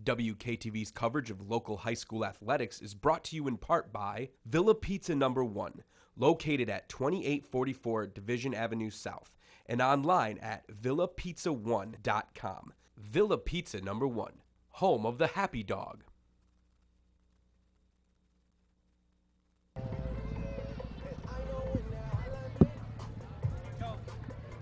WKTV's coverage of local high school athletics is brought to you in part by Villa Pizza No. 1, located at 2844 Division Avenue South, and online at villapizza1.com. Villa Pizza No. 1, home of the Happy Dog.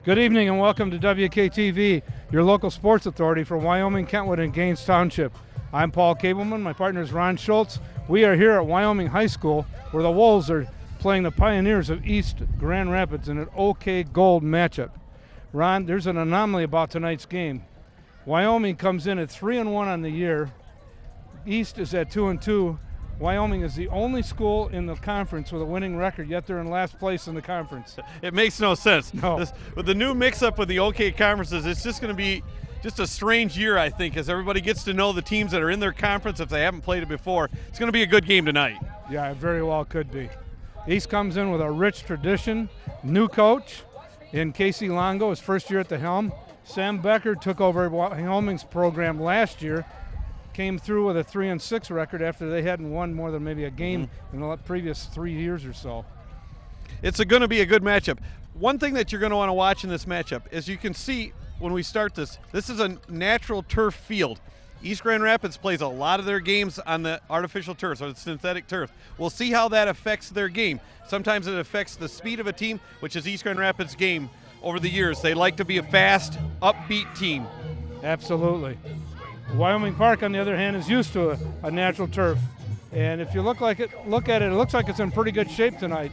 Good evening and welcome to WKTV, your local sports authority for Wyoming, Kentwood, and Gaines Township. I'm Paul Kabelman. My partner is Ron Schultz. We are here at Wyoming High School where the Wolves are playing the Pioneers of East Grand Rapids in an OK Gold matchup. Ron, there's an anomaly about tonight's game. Wyoming comes in at 3-1 on the year. East is at 2-2. Wyoming is the only school in the conference with a winning record, yet they're in last place in the conference. It makes no sense. No. With the new mix-up with the OK conferences, it's just going to be just a strange year, I think, as everybody gets to know the teams that are in their conference if they haven't played it before. It's going to be a good game tonight. Yeah, it very well could be. East comes in with a rich tradition, new coach in Casey Longo, his first year at the helm. Sam Becker took over Wyoming's program last year, came through with a 3-6 record after they hadn't won more than maybe a game in the previous 3 years or so. It's going to be a good matchup. One thing that you're going to want to watch in this matchup is you can see when we start this is a natural turf field. East Grand Rapids plays a lot of their games on the artificial turf, or the synthetic turf. We'll see how that affects their game. Sometimes it affects the speed of a team, which is East Grand Rapids' game over the years. They like to be a fast, upbeat team. Absolutely. Wyoming Park, on the other hand, is used to a natural turf. And if you look at it, it looks like it's in pretty good shape tonight.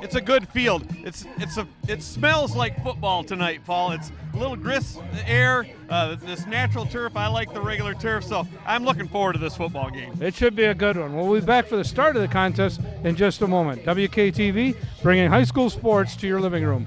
It's a good field. It smells like football tonight, Paul. It's a little crisp air, this natural turf. I like the regular turf, so I'm looking forward to this football game. It should be a good one. We'll be back for the start of the contest in just a moment. WKTV, bringing high school sports to your living room.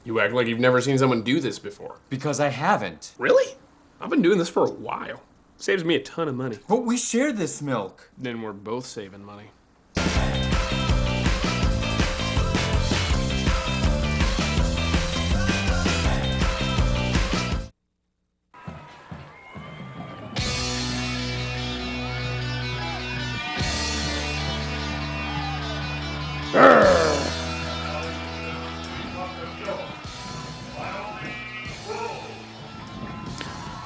You act like you've never seen someone do this before. Because I haven't. Really? I've been doing this for a while. Saves me a ton of money. But we share this milk. Then we're both saving money.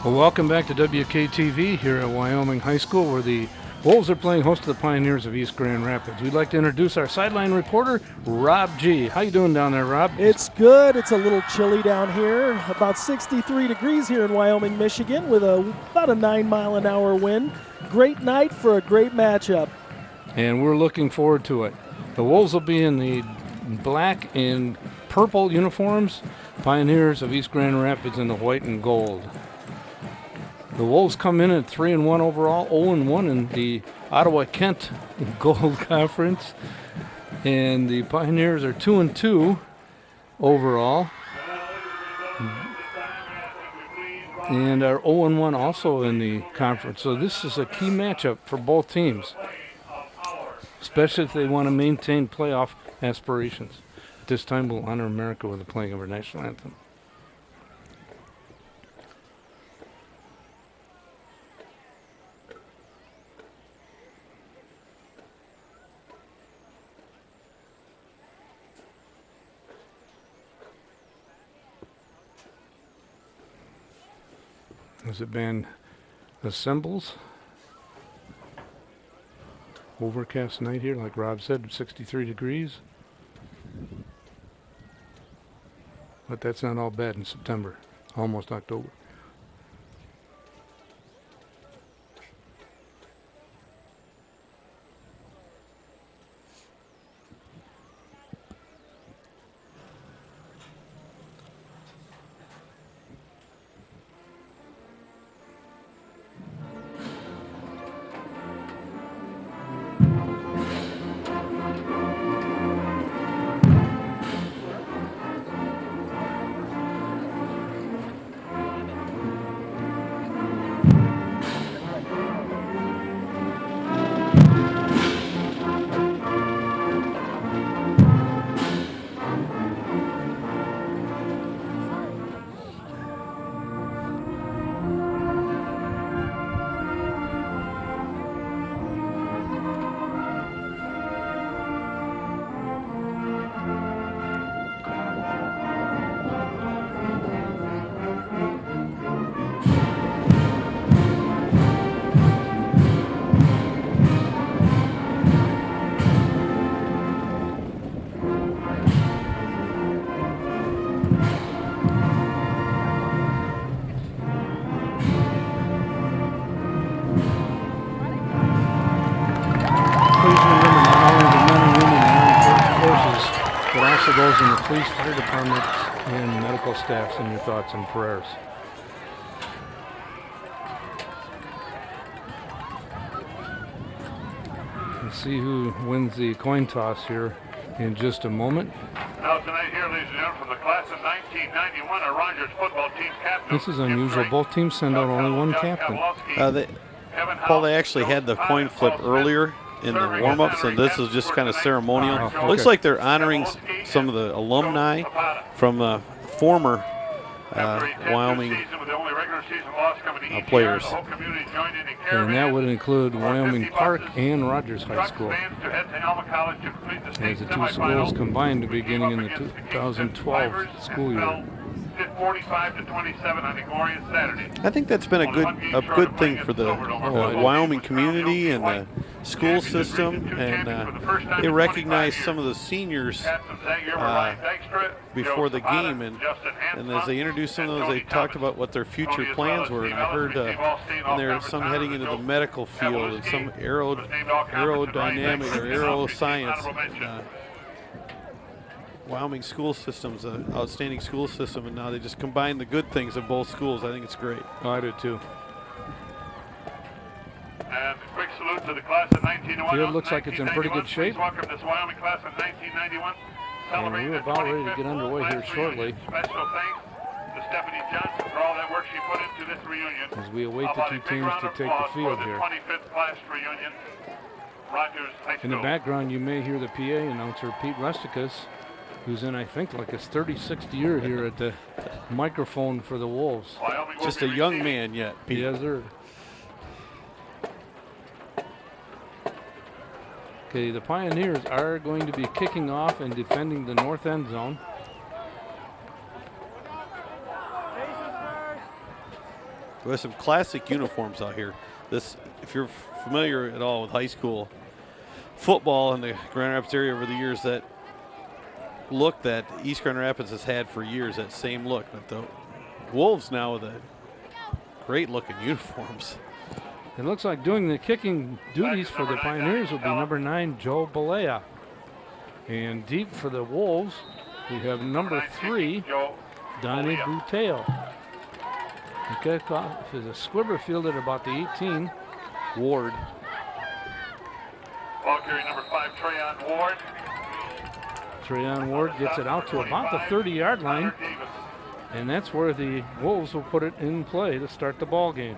Well, welcome back to WKTV here at Wyoming High School, where the Wolves are playing host to the Pioneers of East Grand Rapids. We'd like to introduce our sideline reporter, Rob G. How you doing down there, Rob? It's good. It's a little chilly down here. About 63 degrees here in Wyoming, Michigan, with about a 9-mile-an-hour wind. Great night for a great matchup. And we're looking forward to it. The Wolves will be in the black and purple uniforms. Pioneers of East Grand Rapids in the white and gold. The Wolves come in at 3-1 overall, 0-1 in the Ottawa-Kent Gold Conference. And the Pioneers are 2-2 overall. And are 0-1 also in the conference. So this is a key matchup for both teams, especially if they want to maintain playoff aspirations. This time we'll honor America with the playing of our national anthem. As the band assembles. Overcast night here, like Rob said, 63 degrees. But that's not all bad in September, almost October. officers in the police, fire departments, and medical staffs in your thoughts and prayers. Let's see who wins the coin toss here in just a moment. Now tonight here, ladies and gentlemen, from the class of 1991, our Rogers football team captain. This is unusual. Both teams send out only one captain. Paul, they actually had the coin flip earlier in the warm-ups, and this is just kind of ceremonial. Oh, okay. Looks like they're honoring some of the alumni from the former Wyoming players. And that would include Wyoming Park and Rogers High School, as the two schools combined to beginning in the 2012 school year. 45 to 27 on a glorious Saturday. I think that's been a good thing for the Wyoming community and the school system, and they recognize some of the seniors before the game, and as they introduced some of those, they talked about what their future plans were, and I heard there's some heading into the medical field and some aerodynamic or aeroscience. Wyoming school system's an outstanding school system, and now they just combine the good things of both schools. I think it's great. Oh, I do too. And a quick salute to the class of 1991. Field looks like it's in pretty good shape. Welcome this Wyoming class of 1991. And we're about ready to get underway here shortly, Special thanks to Stephanie Johnson for all that work she put into this reunion. as we await the two teams to take the field here. 25th class reunion, Rogers High School. In the background, you may hear the PA announcer, Pete Resticus, who's in, I think, like his 36th year here at the microphone for the Wolves. Just a young man yet, Pete. Yes, sir. Okay, the Pioneers are going to be kicking off and defending the north end zone. We have some classic uniforms out here. This, if you're familiar at all with high school football in the Grand Rapids area over the years, that look that East Grand Rapids has had for years, that same look. But the Wolves now with the great looking uniforms. It looks like doing the kicking duties for the Pioneers will be number 9, Joe Balea. And deep for the Wolves, we have number 3, Donnie Buteo. The kickoff is a squibber field at about the 18. Ward. Ball carrier number 5, Trayon Ward. Trayon Ward gets it out to about the 30-yard line, and that's where the Wolves will put it in play to start the ball game.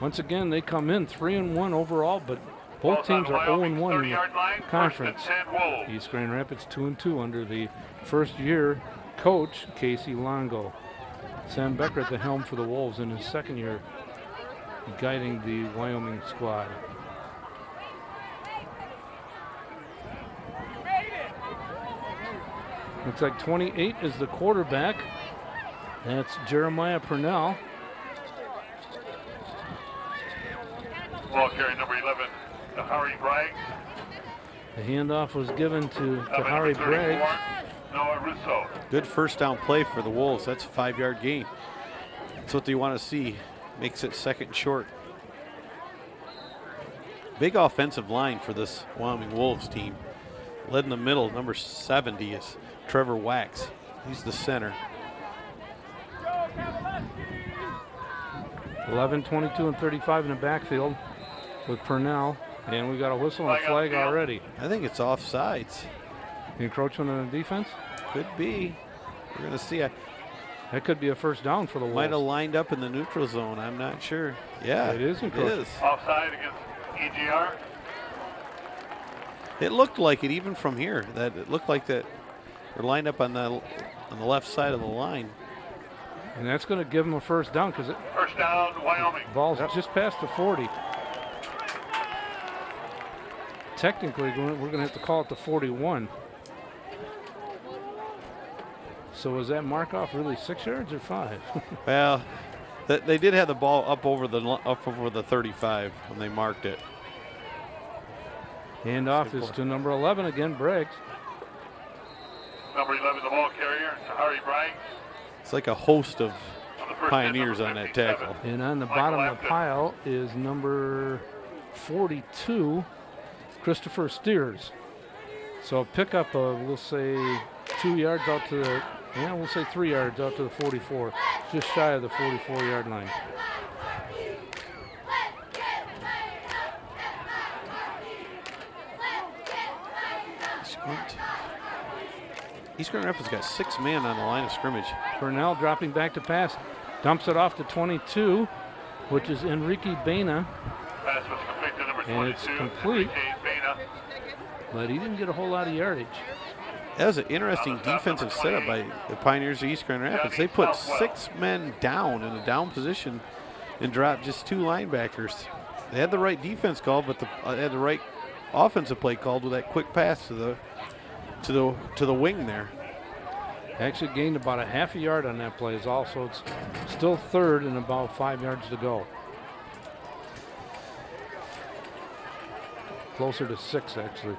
Once again, they come in 3-1 overall, but both teams are 0-1 in the conference. East Grand Rapids 2-2 under the first-year coach, Casey Longo. Sam Becker at the helm for the Wolves in his second year, guiding the Wyoming squad. Looks like 28 is the quarterback. That's Jeremiah Purnell. Ball carrier number 11, Harry Bragg. The handoff was given to Harry Bragg. Noah Russo. Good first down play for the Wolves. That's a 5-yard gain. That's what they want to see. Makes it second short. Big offensive line for this Wyoming Wolves team. Led in the middle, number 70 is Trevor Wax. He's the center. 11, 22, and 35 in the backfield with Purnell. And we got a whistle and a flag already. I think it's offsides. Encroachment on the defense? Could be. We're going to see. That could be a first down for the Wolves. Might have lined up in the neutral zone. I'm not sure. Yeah, it is encroachment. It is. Offside against EGR. It looked like it even from here. That it looked like that they're lined up on the left side of the line. And that's going to give them a first down because it. First down, Wyoming. Ball's just past the 40. Technically, we're going to have to call it the 41. So was that mark off really 6 yards or 5? Well, they did have the ball up over the 35 when they marked it. Handoff is to number 11 again, Briggs. Number 11, the ball carrier, Harry Bragg. It's like a host of Pioneers on that tackle. And on the bottom of the pile is number 42, Christopher Steers. So a pickup of, we'll say, 2 yards out to the, we'll say 3 yards out to the 44. Just shy of the 44-yard line. East Grand Rapids got 6 men on the line of scrimmage. Purnell dropping back to pass. Dumps it off to 22, which is Enrique Baina. Pass was complete to number 22. And it's complete. Enrique Baina. But he didn't get a whole lot of yardage. That was an interesting defensive setup by the Pioneers of East Grand Rapids. They put 6 men down in a down position and dropped just 2 linebackers. They had the right defense called, but they had the right offensive play called with that quick pass to the wing there. Actually gained about a half a yard on that play. Also, it's still third and about 5 yards to go. Closer to 6, actually.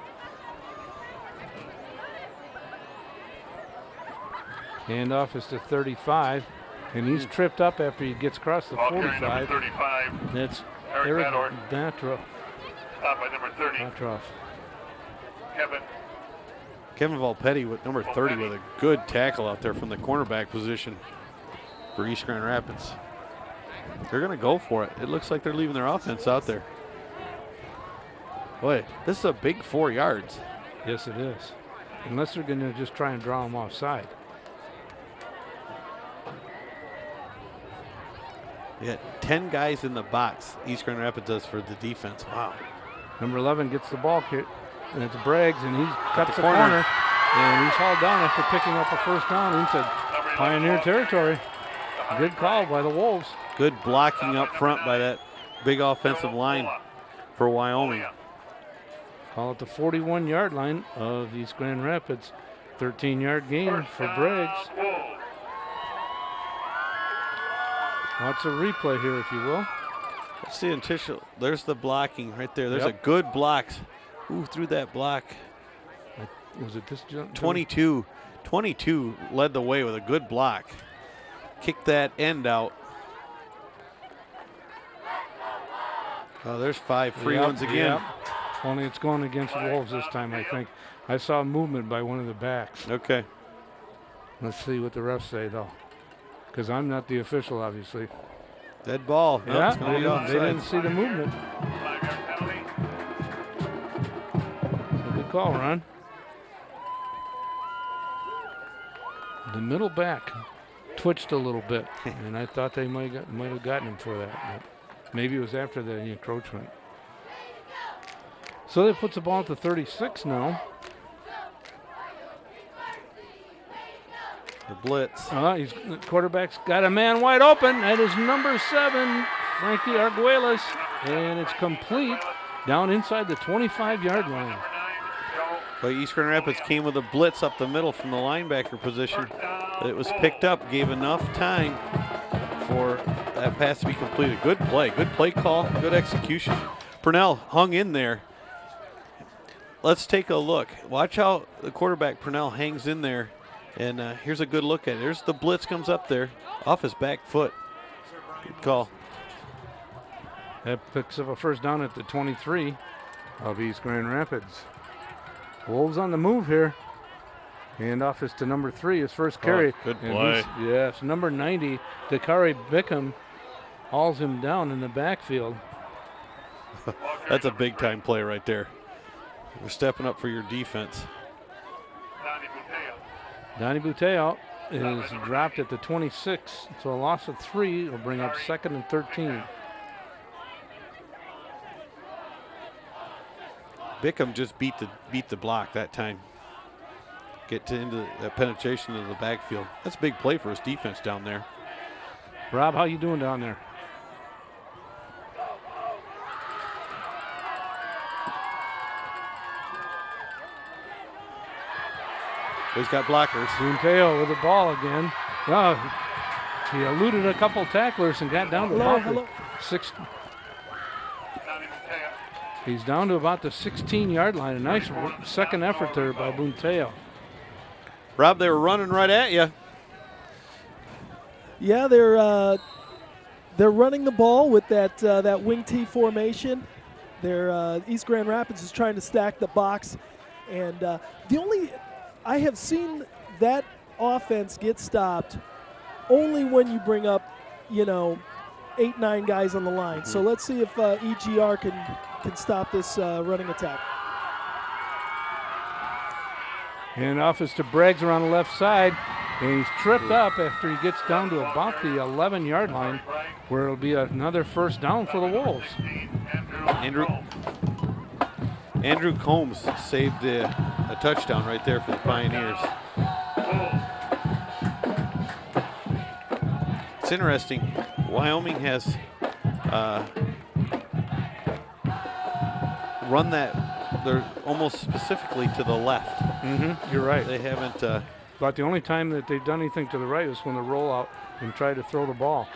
Handoff is to 35, and he's tripped up after he gets across the Ball carrier number 45. 35. That's Eric Eric Batroff. Batroff. Stopped by number 30. Kevin Volpetti with number 30 with a good tackle out there from the cornerback position for East Grand Rapids. They're going to go for it. It looks like they're leaving their offense out there. Boy, this is a big 4 yards. Yes, it is. Unless they're going to just try and draw him offside. Yeah, 10 guys in the box, East Grand Rapids does for the defense. Wow. Number 11 gets the ball kick, and it's Braggs, and he cuts the corner, and he's hauled down after picking up a first down into Pioneer territory. Good call by the Wolves. Good blocking up front by that big offensive line for Wyoming. Call it the 41-yard line of East Grand Rapids. 13-yard gain for Braggs. Lots of replay here, if you will. Let's see initial. There's the blocking right there. There's Yep. a good block. Who threw that block? Was it this jump? 22 led the way with a good block. Kicked that end out. Oh, there's 5 free ones again. Yep. Only it's going against the Wolves this time, I think. I saw movement by one of the backs. Okay. Let's see what the refs say, though, because I'm not the official, obviously. Dead ball. Nope, Yeah, it's gonna be they didn't offside. see the movement. Good call, Ron. The middle back twitched a little bit, and I thought they might have gotten him for that, but maybe it was after the encroachment. So that puts the ball at the 36 now. The blitz. The quarterback's got a man wide open. That is number 7, Frankie Arguelles, and it's complete down inside the 25-yard line. But East Grand Rapids came with a blitz up the middle from the linebacker position. It was picked up, gave enough time for that pass to be completed. Good play call, good execution. Purnell hung in there. Let's take a look. Watch how the quarterback, Purnell, hangs in there. And here's a good look at it. There's the blitz comes up there off his back foot. Good call. That picks up a first down at the 23 of East Grand Rapids. Wolves on the move here. Handoff is to number 3, his first carry. Good And play. Yes, number 90, Dakari Bickham, hauls him down in the backfield. That's a big time play right there. You're stepping up for your defense. Donnie Buteo is dropped at the 26, so a loss of 3 will bring up 2nd and 13. Bickham just beat the block that time. Get into the penetration of the backfield. That's a big play for his defense down there. Rob, how you doing down there? He's got blockers. Buteo with the ball again. Oh, he eluded a couple tacklers and got down to about the 6. He's down to about the 16-yard line. A nice second effort there by Buteo. Rob, they were running right at you. Yeah, they're running the ball with that wing T formation. East Grand Rapids is trying to stack the box. And I have seen that offense get stopped only when you bring up, 8, 9 guys on the line. So let's see if EGR can stop this running attack. And off is to Braggs around the left side. And he's tripped up after he gets down to about the 11-yard line, where it'll be another first down for the Wolves. Andrew Combs saved a touchdown right there for the Pioneers. It's interesting. Wyoming has run that. They're almost specifically to the left. You're right. They haven't. But the only time that they've done anything to the right is when they roll out and try to throw the ball.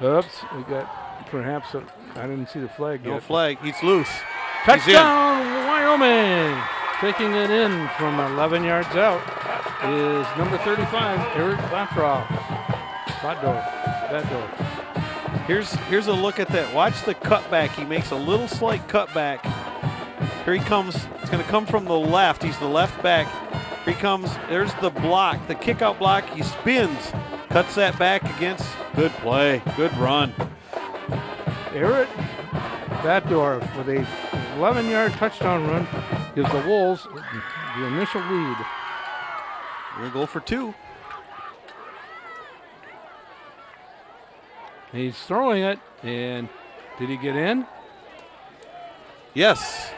Oops, we got perhaps I didn't see the flag yet. No flag. He's loose. Touchdown, Wyoming! Taking it in from 11 yards out is number 35, Eric Batdorf. Here's a look at that. Watch the cutback. He makes a little slight cutback. Here he comes. It's going to come from the left. He's the left back. Here he comes. There's the block, the kick out block. He spins, cuts that back against. Good play. Good run. Eric Batdorf with a 11-yard touchdown run gives the Wolves the initial lead. We're going to go for 2. He's throwing it, and did he get in? Yes.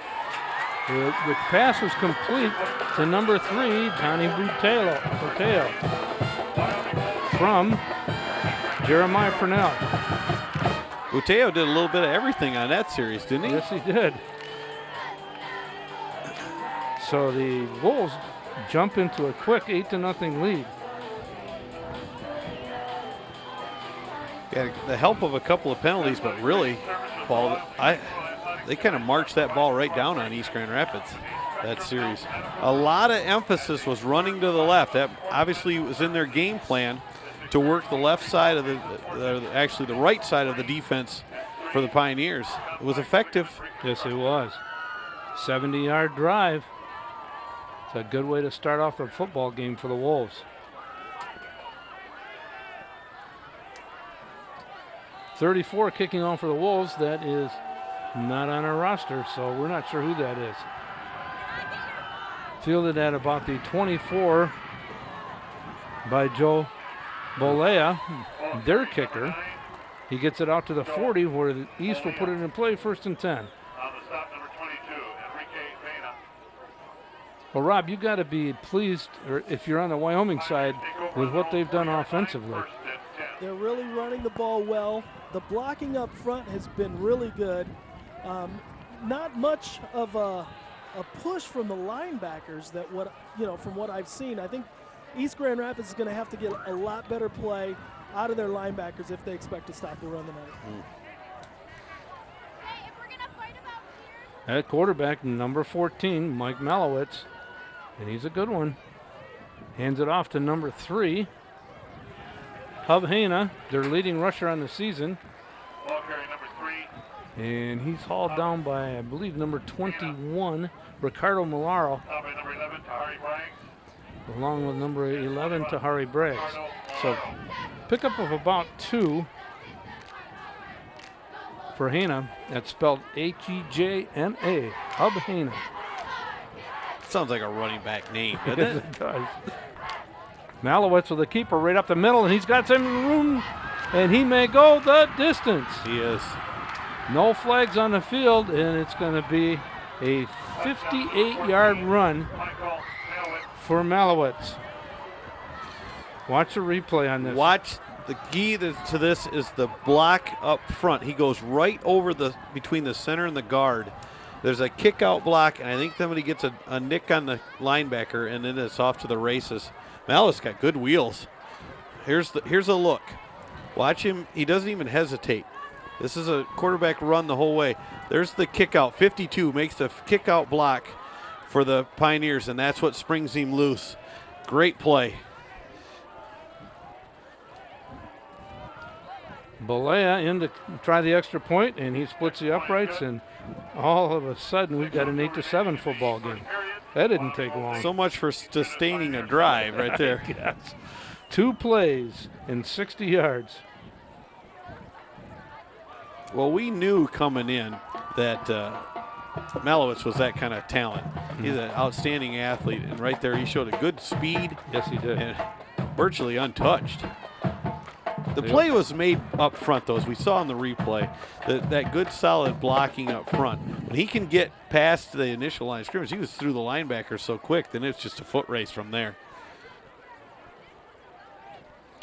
The pass was complete to number 3, Donnie Buteo, from Jeremiah Purnell. Buteo did a little bit of everything on that series, didn't he? Yes, he did. So the Wolves jump into a quick 8-0 lead. Yeah, the help of a couple of penalties, but really, Paul, they kind of marched that ball right down on East Grand Rapids, that series. A lot of emphasis was running to the left. That obviously was in their game plan to work the left side of actually the right side of the defense for the Pioneers. It was effective. Yes, it was. 70-yard drive. It's a good way to start off a football game for the Wolves. 34 kicking on for the Wolves. That is not on our roster, so we're not sure who that is. Fielded at about the 24 by Joe Bolea, their kicker. He gets it out to the 40, where the East will put it in play, 1st and 10. Well, Rob, you got to be pleased, or if you're on the Wyoming side, with what they've done offensively. They're really running the ball well. The blocking up front has been really good. Not much of a push from the linebackers from what I've seen. I think East Grand Rapids is going to have to get a lot better play out of their linebackers if they expect to stop the run tonight. At quarterback, number 14, Mike Malowitz, and he's a good one. Hands it off to number 3, Hub Haina, their leading rusher on the season. And he's hauled down by, I believe, number 21, Ricardo Milaro, along with number 11, Tahari Braggs. So pickup of about 2 for Haina. That's spelled H-E-J-N-A, Hub Haina. Sounds like a running back name, doesn't it? It does. Malowitz with the keeper right up the middle, and he's got some room, and he may go the distance. He is. No flags on the field, and it's going to be a 58-yard run for Malowitz. Watch the replay on this. Watch. The key to this is the block up front. He goes right over between the center and the guard. There's a kick out block, and I think somebody gets a nick on the linebacker, and then it's off to the races. Malowitz got good wheels. Here's a look. Watch him. He doesn't even hesitate. This is a quarterback run the whole way. There's the kick out. 52 makes the kick out block for the Pioneers, and that's what springs him loose. Great play. Bolea in to try the extra point, and he splits the uprights, and all of a sudden we've got an 8-7 football game. That didn't take long. So much for sustaining a drive right there. Yes. 2 plays and 60 yards. Well, we knew coming in that Malowitz was that kind of talent. He's an outstanding athlete, and right there he showed a good speed. Yes, he did. And virtually untouched. The play was made up front, though, as we saw in the replay. That good, solid blocking up front. When he can get past the initial line of scrimmage, he was through the linebacker so quick, then it's just a foot race from there.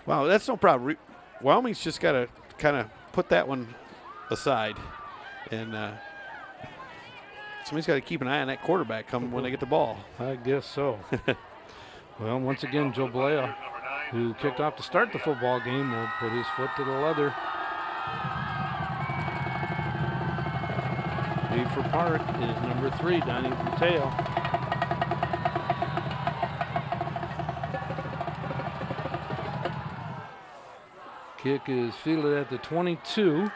Wow, that's no problem. Wyoming's just got to kind of put that one aside. And somebody's got to keep an eye on that quarterback coming when they get the ball. I guess so. Well, once again, Joe Balea, who kicked off to start the football game, will put his foot to the leather. Lead for Park is number 3, Donnie Buteo. Kick is fielded at the 22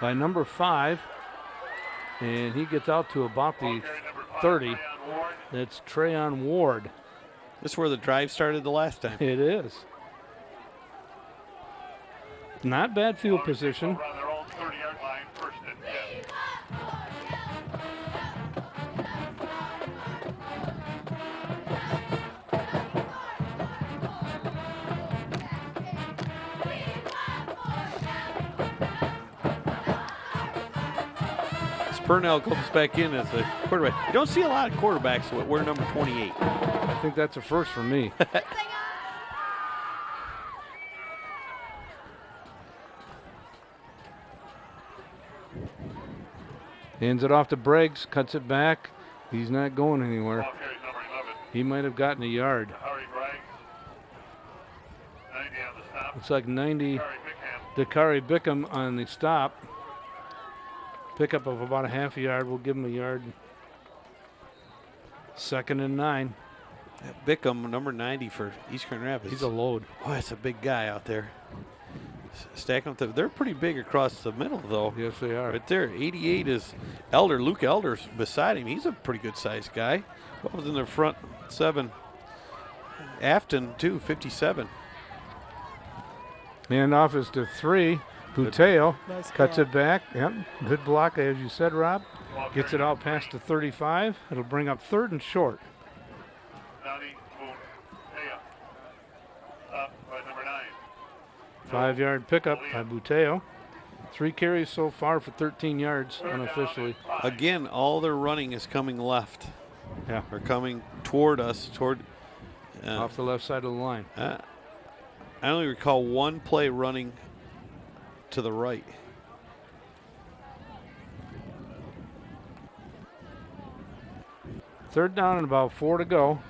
by number 5, and he gets out to about the 30. That's Trayon Ward. This is where the drive started the last time. It is. Not bad field position. Purnell comes back in as the quarterback. You don't see a lot of quarterbacks that wear number 28. I think that's a first for me. Hands it off to Briggs, cuts it back. He's not going anywhere. He might have gotten a yard. Looks like 90, Dakari Bickham on the stop. Pickup of about a half a yard. We'll give him a yard. 2nd and 9. Bickham, number 90 for East Grand Rapids. He's a load. Oh, that's a big guy out there. Stacking up. They're pretty big across the middle, though. Yes, they are. Right there. 88 is Elder. Luke Elder's beside him. He's a pretty good-sized guy. What was in their front 7? Afton, too, 57. Handoff is to 3. Buteo Nice cuts block. it back. Yep, good block, as you said, Rob. Gets it out past the 35. It'll bring up 3rd and short. 5-yard pickup by Buteo. 3 carries so far for 13 yards unofficially. Again, all their running is coming left. Yeah. They're coming toward us, toward. Off the left side of the line. I only recall one play running to the right. Third down and about 4 to go.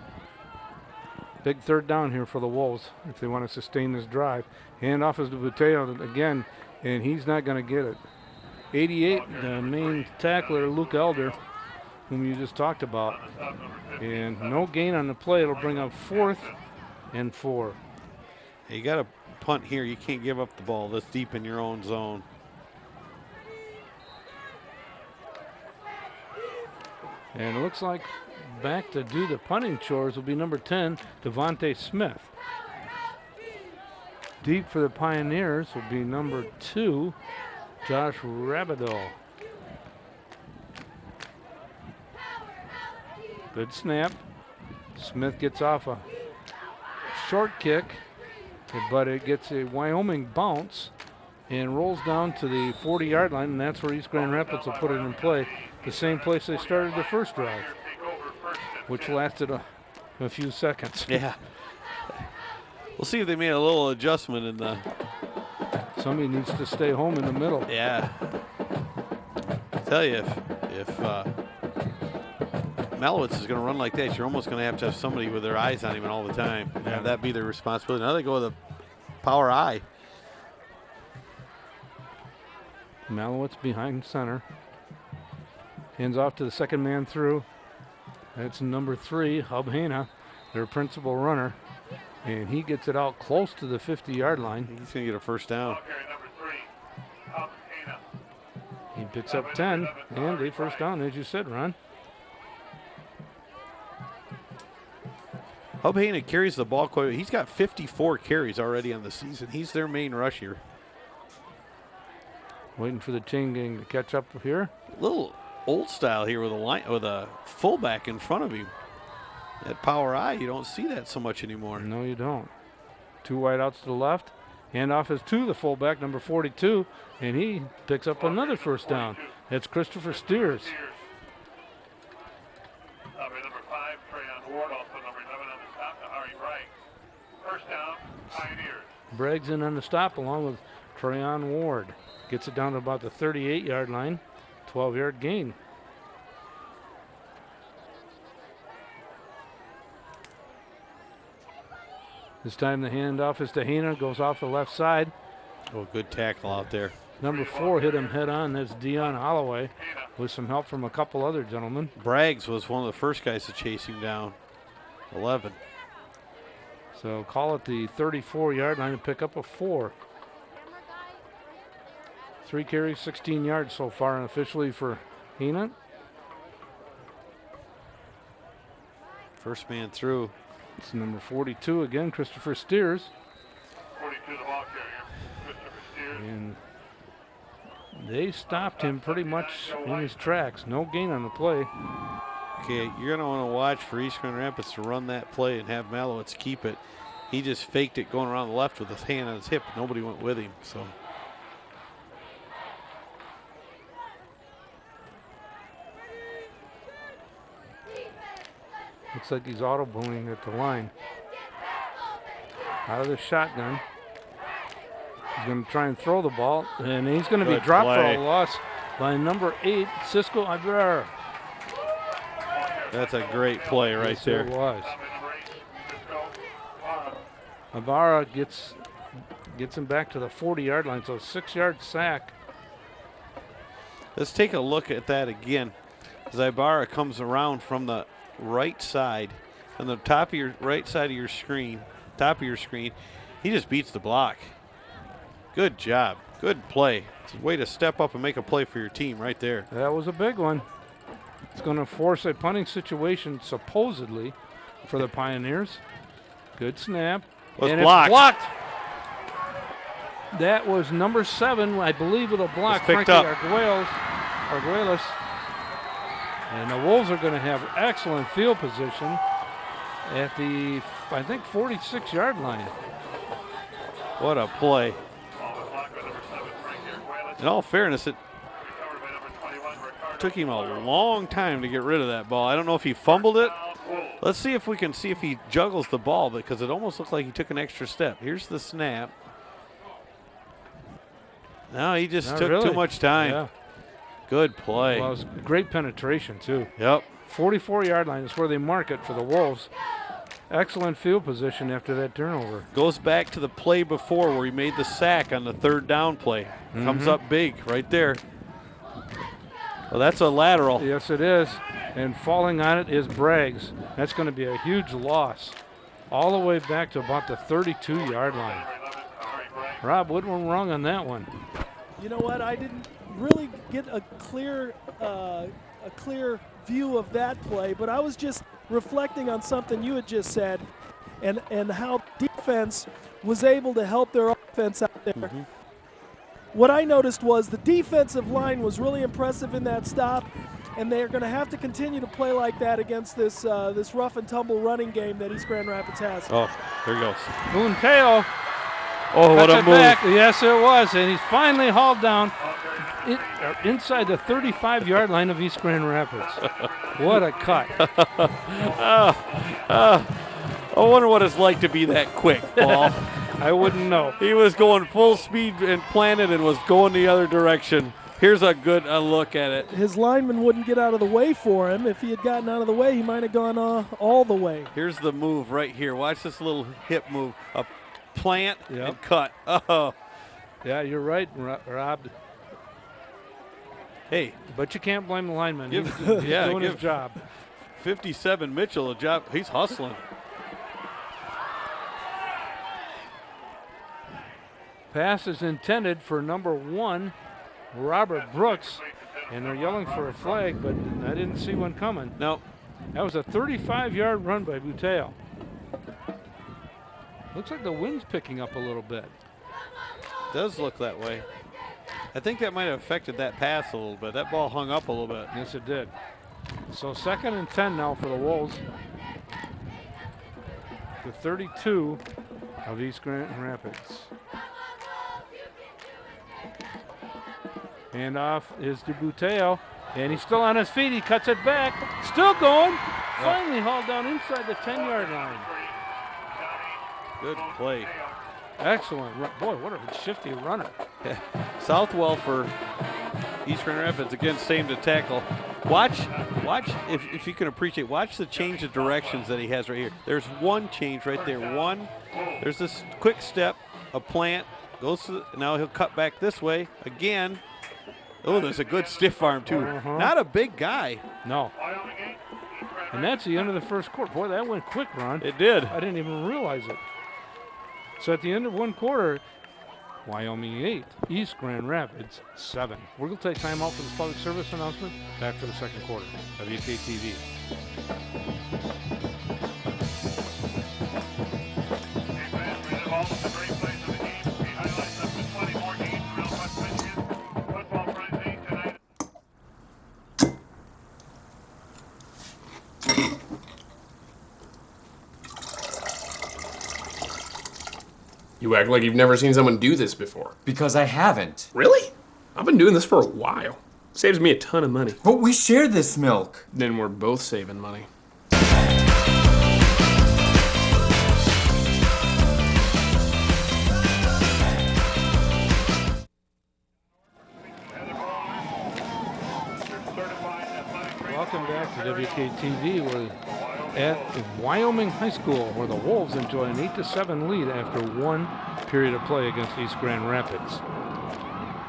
Big third down here for the Wolves if they want to sustain this drive. Handoff is to Buteo again, and he's not going to get it. 88, the main tackler, Luke Elder, whom you just talked about. And no gain on the play. It'll bring up 4th and 4. You got to punt here. You can't give up the ball this deep in your own zone. And it looks like back to do the punting chores will be number 10, Devontae Smith. Deep for the Pioneers will be number 2, Josh Rabideau. Good snap. Smith gets off a short kick, but it gets a Wyoming bounce and rolls down to the 40-yard line, and that's where East Grand Rapids will put it in play. The same place they started the first drive, which lasted a few seconds. Yeah. We'll see if they made a little adjustment in the. Somebody needs to stay home in the middle. Yeah. I tell you, if Malowitz is going to run like that, you're almost going to have somebody with their eyes on him all the time. Yeah. Have that be their responsibility. Now they go with a power eye. Malowitz behind center. Hands off to the second man through. That's number 3, Hub Hanna, their principal runner. And he gets it out close to the 50-yard line. He's going to get a first down. Picks up 10 and a first down, as you said, Ron. Hub Haney carries the ball quite. He's got 54 carries already on the season. He's their main rusher. Waiting for the chain gang to catch up here. A little old style here with a fullback in front of him. That power eye, you don't see that so much anymore. No, you don't. 2 wideouts to the left. Handoff is to the fullback, number 42, and he picks up another first down. It's Christopher Steers. Number 5, Trayon Ward, also number 11 on the stop to Harry Bright. First down, Pioneers. Braggs in on the stop along with Trayon Ward. Gets it down to about the 38-yard line. 12-yard gain. This time the handoff is to Hena, goes off the left side. Oh, good tackle out there. Number 4 hit him head on. That's Dion Holloway with some help from a couple other gentlemen. Braggs was one of the first guys to chase him down. 11. So call it the 34-yard line and pick up a 4. 3 carries, 16 yards so far unofficially for Hena. First man through. It's number 42 again, Christopher Steers. 42, the ball carrier, Christopher Steers. And they stopped him pretty much in his tracks. No gain on the play. Okay, you're going to want to watch for East Grand Rapids to run that play and have Malowitz keep it. He just faked it going around the left with his hand on his hip. Nobody went with him, so. Looks like he's auto-booing at the line. Out of the shotgun. He's going to try and throw the ball, and he's going to be dropped for a loss by number 8, Cisco Ibarra. That's a great play right there. It was. Ibarra gets him back to the 40-yard line, so a 6-yard sack. Let's take a look at that again. As Ibarra comes around from the right side, on the top of your right side of your screen, he just beats the block. Good job. Good play. It's a way to step up and make a play for your team right there. That was a big one. It's going to force a punting situation, supposedly, for the Pioneers. Good snap. Was and blocked. It's blocked. That was number 7, I believe, with a block. Picked Frankie up. Arguelles. And the Wolves are going to have excellent field position at the, I think, 46-yard line. What a play. In all fairness, it took him a long time to get rid of that ball. I don't know if he fumbled it. Let's see if we can see if he juggles the ball, because it almost looks like he took an extra step. Here's the snap. No, he just took too much time. Yeah. Good play. Well, it was great penetration, too. Yep. 44-yard line is where they mark it for the Wolves. Excellent field position after that turnover. Goes back to the play before where he made the sack on the 3rd down play. Comes up big right there. Well, that's a lateral. Yes, it is. And falling on it is Braggs. That's going to be a huge loss. All the way back to about the 32-yard line. Rob, what went wrong on that one? You know what? I didn't really get a clear view of that play, but I was just reflecting on something you had just said and how defense was able to help their offense out there. What I noticed was the defensive line was really impressive in that stop, and they're going to have to continue to play like that against this this rough and tumble running game that East Grand Rapids has. Oh, there he goes. Moonteo. Oh, what a move. Back. Yes, it was, and he's finally hauled down inside the 35-yard line of East Grand Rapids. What a cut. I wonder what it's like to be that quick, Paul. I wouldn't know. He was going full speed and planted and was going the other direction. Here's a good look at it. His lineman wouldn't get out of the way for him. If he had gotten out of the way, he might have gone all the way. Here's the move right here. Watch this little hip move. A plant and cut. Oh. Yeah, you're right, Rob. Hey. But you can't blame the lineman. He's Give doing his job. 57 Mitchell a job. He's hustling. Pass is intended for number 1, Robert Brooks. And they're yelling for a flag, but I didn't see one coming. No. That was a 35-yard run by Buteo. Looks like the wind's picking up a little bit. Does look that way. I think that might have affected that pass a little bit. That ball hung up a little bit. Yes, it did. So 2nd and 10 now for the Wolves. The 32 of East Grand Rapids. Handoff is to Buteo, and he's still on his feet. He cuts it back. Still going. Finally hauled down inside the 10-yard line. Good play. Excellent. Boy, what a shifty runner. Southwell for East Grand Rapids. Again, same to tackle. Watch if you can appreciate, watch the change of directions that he has right here. There's one change right there. There's this quick step, a plant, goes to now he'll cut back this way. Again. Oh, there's a good stiff arm, too. Not a big guy. No. And that's the end of the first quarter. Boy, that went quick, Ron. It did. I didn't even realize it. So at the end of one quarter, Wyoming 8, East Grand Rapids 7. We're going to take time out for this public service announcement. Back for the second quarter. WKTV. You act like you've never seen someone do this before. Because I haven't. Really? I've been doing this for a while. Saves me a ton of money. But we share this milk. Then we're both saving money. Welcome back to WKTV. We're at Wyoming High School, where the Wolves enjoy an 8-7 lead after one period of play against East Grand Rapids.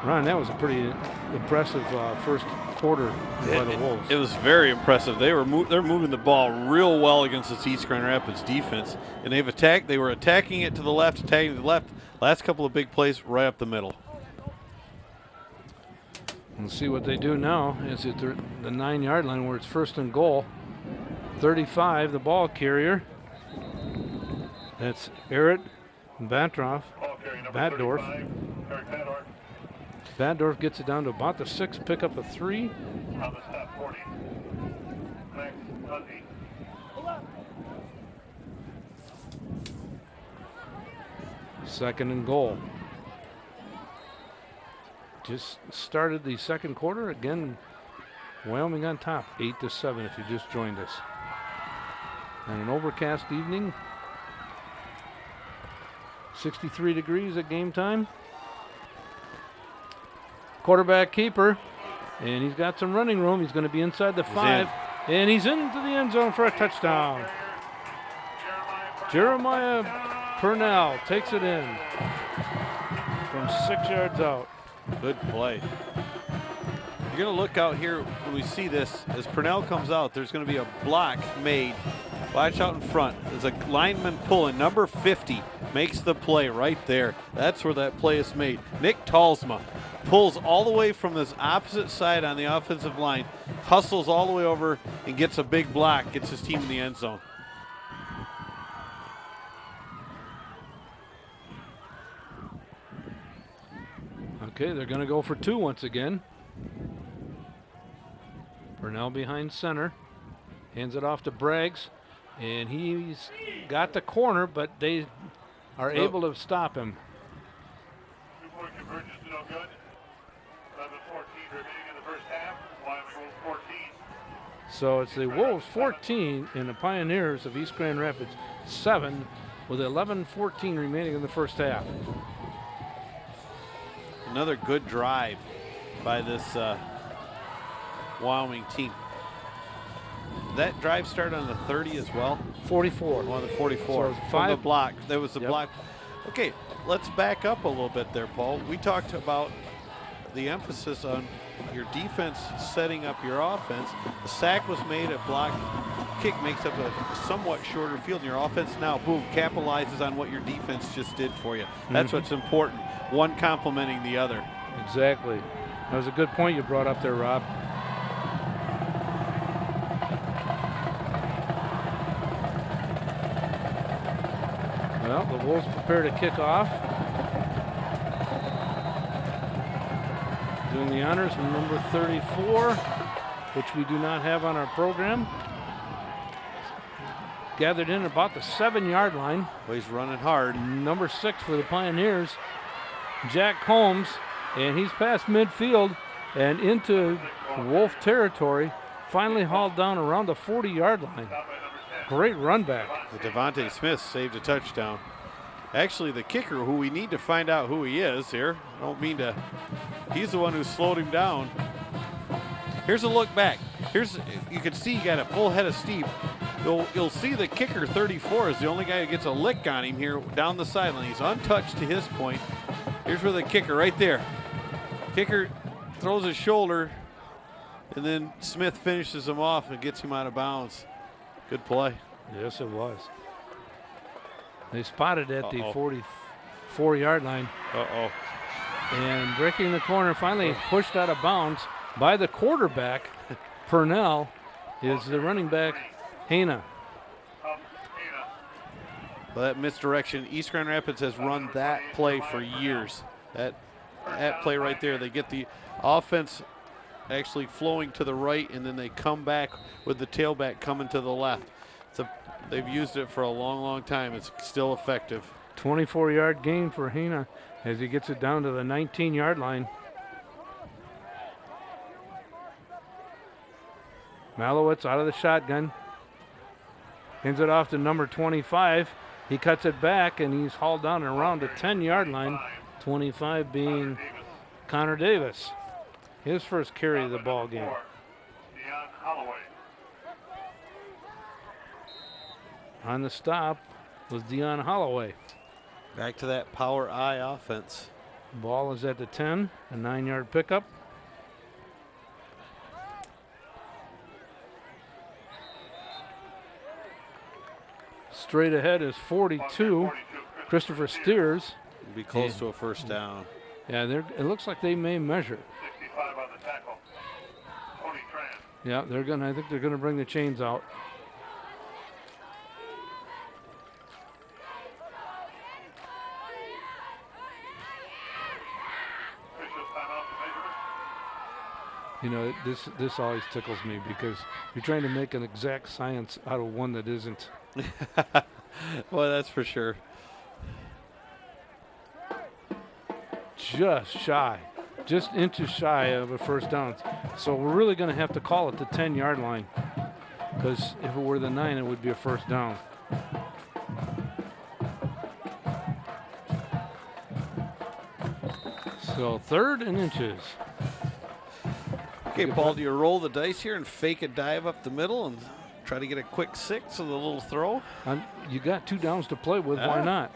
Ron, that was a pretty impressive first quarter by the Wolves. It was very impressive. They're moving the ball real well against this East Grand Rapids defense, and they were attacking it to the left, attacking to the left. Last couple of big plays right up the middle. We'll see what they do now. It's at the 9-yard line where it's 1st and goal. 35, the ball carrier. That's Eric Batdorf. Batdorf gets it down to about the 6, pick up a 3. Second and goal. Just started the second quarter. Again, Wyoming on top, 8-7 if you just joined us. On an overcast evening, 63 degrees at game time. Quarterback keeper, and he's got some running room. He's going to be inside the 5, and he's into the end zone for a touchdown. Jeremiah Purnell takes it in from 6 yards out. Good play. You're going to look out here when we see this. As Purnell comes out, there's going to be a block made. Watch out in front. There's a lineman pulling. Number 50 makes the play right there. That's where that play is made. Nick Talsma pulls all the way from this opposite side on the offensive line, hustles all the way over and gets a big block, gets his team in the end zone. Okay, they're going to go for 2 once again. Purnell behind center. Hands it off to Braggs. And he's got the corner, but they are able to stop him. 2-point convergence is no good. 11-14 remaining in the first half. Wyoming Wolves 14. So it's the Wolves 14 and the Pioneers of East Grand Rapids 7 with 11-14 remaining in the first half. Another good drive by this Wyoming team. That drive started on the 30 as well? 44. On the 44. So from the block. There was a Yep. block. Okay, let's back up a little bit there, Paul. We talked about the emphasis on your defense setting up your offense. The sack was made, a block kick makes up a somewhat shorter field, and your offense now, boom, capitalizes on what your defense just did for you. That's what's important, one complementing the other. Exactly. That was a good point you brought up there, Rob. Well, the Wolves prepare to kick off. Doing the honors, number 34, which we do not have on our program. Gathered in about the 7-yard line. Well, he's running hard. Number 6 for the Pioneers, Jack Combs, and he's past midfield and into Wolf territory. Finally hauled down around the 40-yard line. Great run back. Devontae Smith saved a touchdown. Actually, the kicker, who we need to find out who he is here. I don't mean to. He's the one who slowed him down. Here's a look back. You can see he got a full head of steam. You'll see the kicker, 34, is the only guy who gets a lick on him here down the sideline. He's untouched to his point. Here's where the kicker, right there. Kicker throws his shoulder, and then Smith finishes him off and gets him out of bounds. Good play. Yes, it was. They spotted at the 44-yard line. And breaking the corner, finally pushed out of bounds by the quarterback, Purnell, is the running back, Hana. Well, that misdirection, East Grand Rapids has run that play for years. That play right there, they get the offense actually flowing to the right, and then they come back with the tailback coming to the left. They've used it for a long, long time. It's still effective. 24-yard gain for Hana as he gets it down to the 19-yard line. Malowitz out of the shotgun. Hands it off to number 25. He cuts it back, and he's hauled down around the 10-yard line. 25 being Connor Davis. His first carry of the ball game. On the stop was Deion Holloway. Back to that power I offense. Ball is at the 10, a 9-yard pickup. Straight ahead is 42, Christopher Steers. It'll be close to a first down. Yeah, it looks like they may measure. 65 on the tackle. Tony Tran. Yeah, I think they're gonna bring the chains out. You know, this always tickles me because you're trying to make an exact science out of one that isn't. Well, that's for sure. Just inches shy of a first down. So we're really going to have to call it the 10-yard line, because if it were the 9, it would be a first down. So 3rd and inches. Okay, Paul, do you roll the dice here and fake a dive up the middle and try to get a quick 6 with a little throw? You got 2 downs to play with. Why not?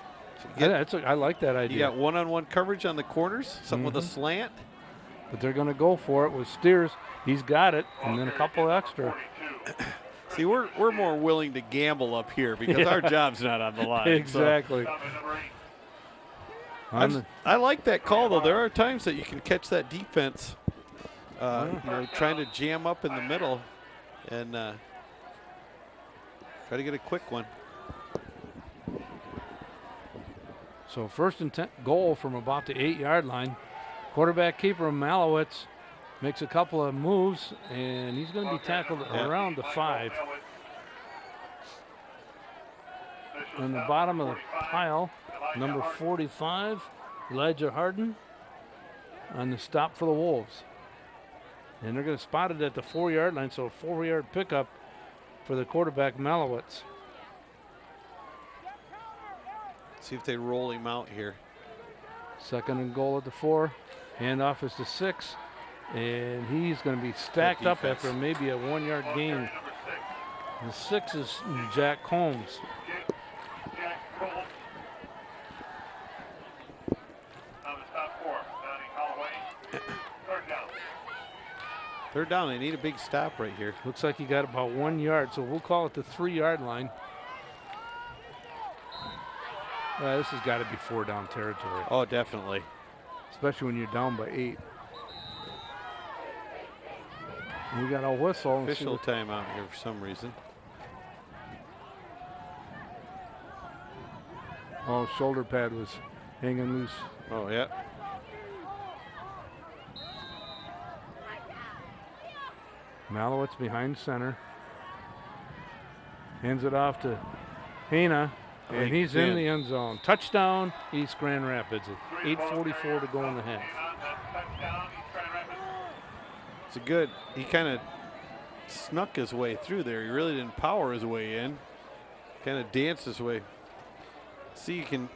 I like that idea. You got one-on-one coverage on the corners, something with a slant. But they're going to go for it with Steers. He's got it, and then a couple extra. See, we're more willing to gamble up here because our job's not on the line. Exactly. So. I like that call, though. There are times that you can catch that defense trying to jam up in the middle and try to get a quick one. So 1st and 10 goal from about the 8-yard line. Quarterback keeper Malowitz makes a couple of moves, and he's going to be tackled around the 5. On the bottom of the pile, number 45, Elijah Harden, on the stop for the Wolves. And they're going to spot it at the 4-yard line, so a 4-yard pickup for the quarterback Malowitz. See if they roll him out here. 2nd and goal at the 4. Handoff is to 6. And he's going to be stacked up after maybe a 1-yard gain. The 6 is Jack Combs. Third down, they need a big stop right here. Looks like he got about 1 yard, so we'll call it the 3-yard line. This has got to be 4-down territory. Oh, definitely. Especially when you're down by 8. We got a whistle. Official timeout here for some reason. Oh, shoulder pad was hanging loose. Oh, yeah. Malowitz behind center. Hands it off to Hana, and he's in the end zone. Touchdown, East Grand Rapids. 8:44 to go in the half. It's a good, he kind of snuck his way through there. He really didn't power his way in. Kind of danced his way. See, you can,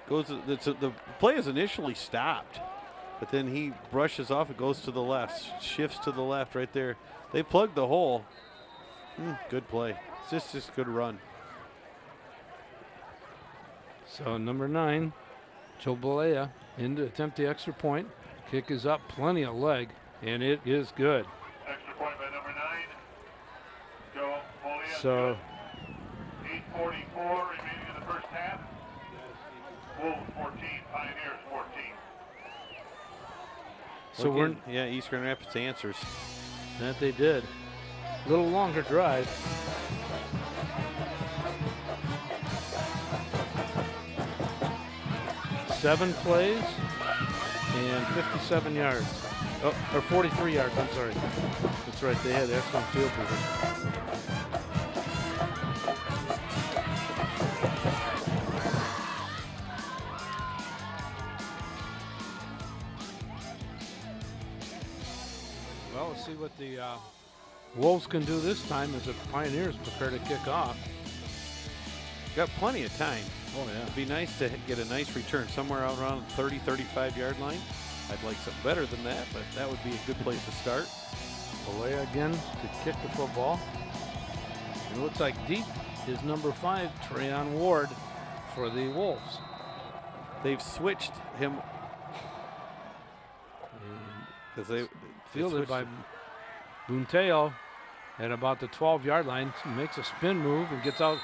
the play is initially stopped, but then he brushes off, it goes to the left, shifts to the left right there. They plugged the hole. Good play. It's just a good run. So number 9, Joe Balea in to attempt the extra point. Kick is up, plenty of leg, and it is good. Extra point by number 9. Joe Bolea. So 8:44 remaining in the first half. Wolves 14, Pioneers 14. So we're yeah, East Grand Rapids answers. that they did. A little longer drive. Seven plays and 57 yards. Oh, or 43 yards, I'm sorry. That's right, they had excellent field position. Well, let's see what the Wolves can do this time as the Pioneers prepare to kick off. Got plenty of time. Oh, yeah. It'd be nice to get a nice return somewhere out around the 30, 35 yard line. I'd like something better than that, but that would be a good place to start. Balea again to kick the football. It looks like deep is number 5, Trayon Ward, for the Wolves. They've switched him because they Fielded by Bunteo at about the 12-yard line. Makes a spin move and gets out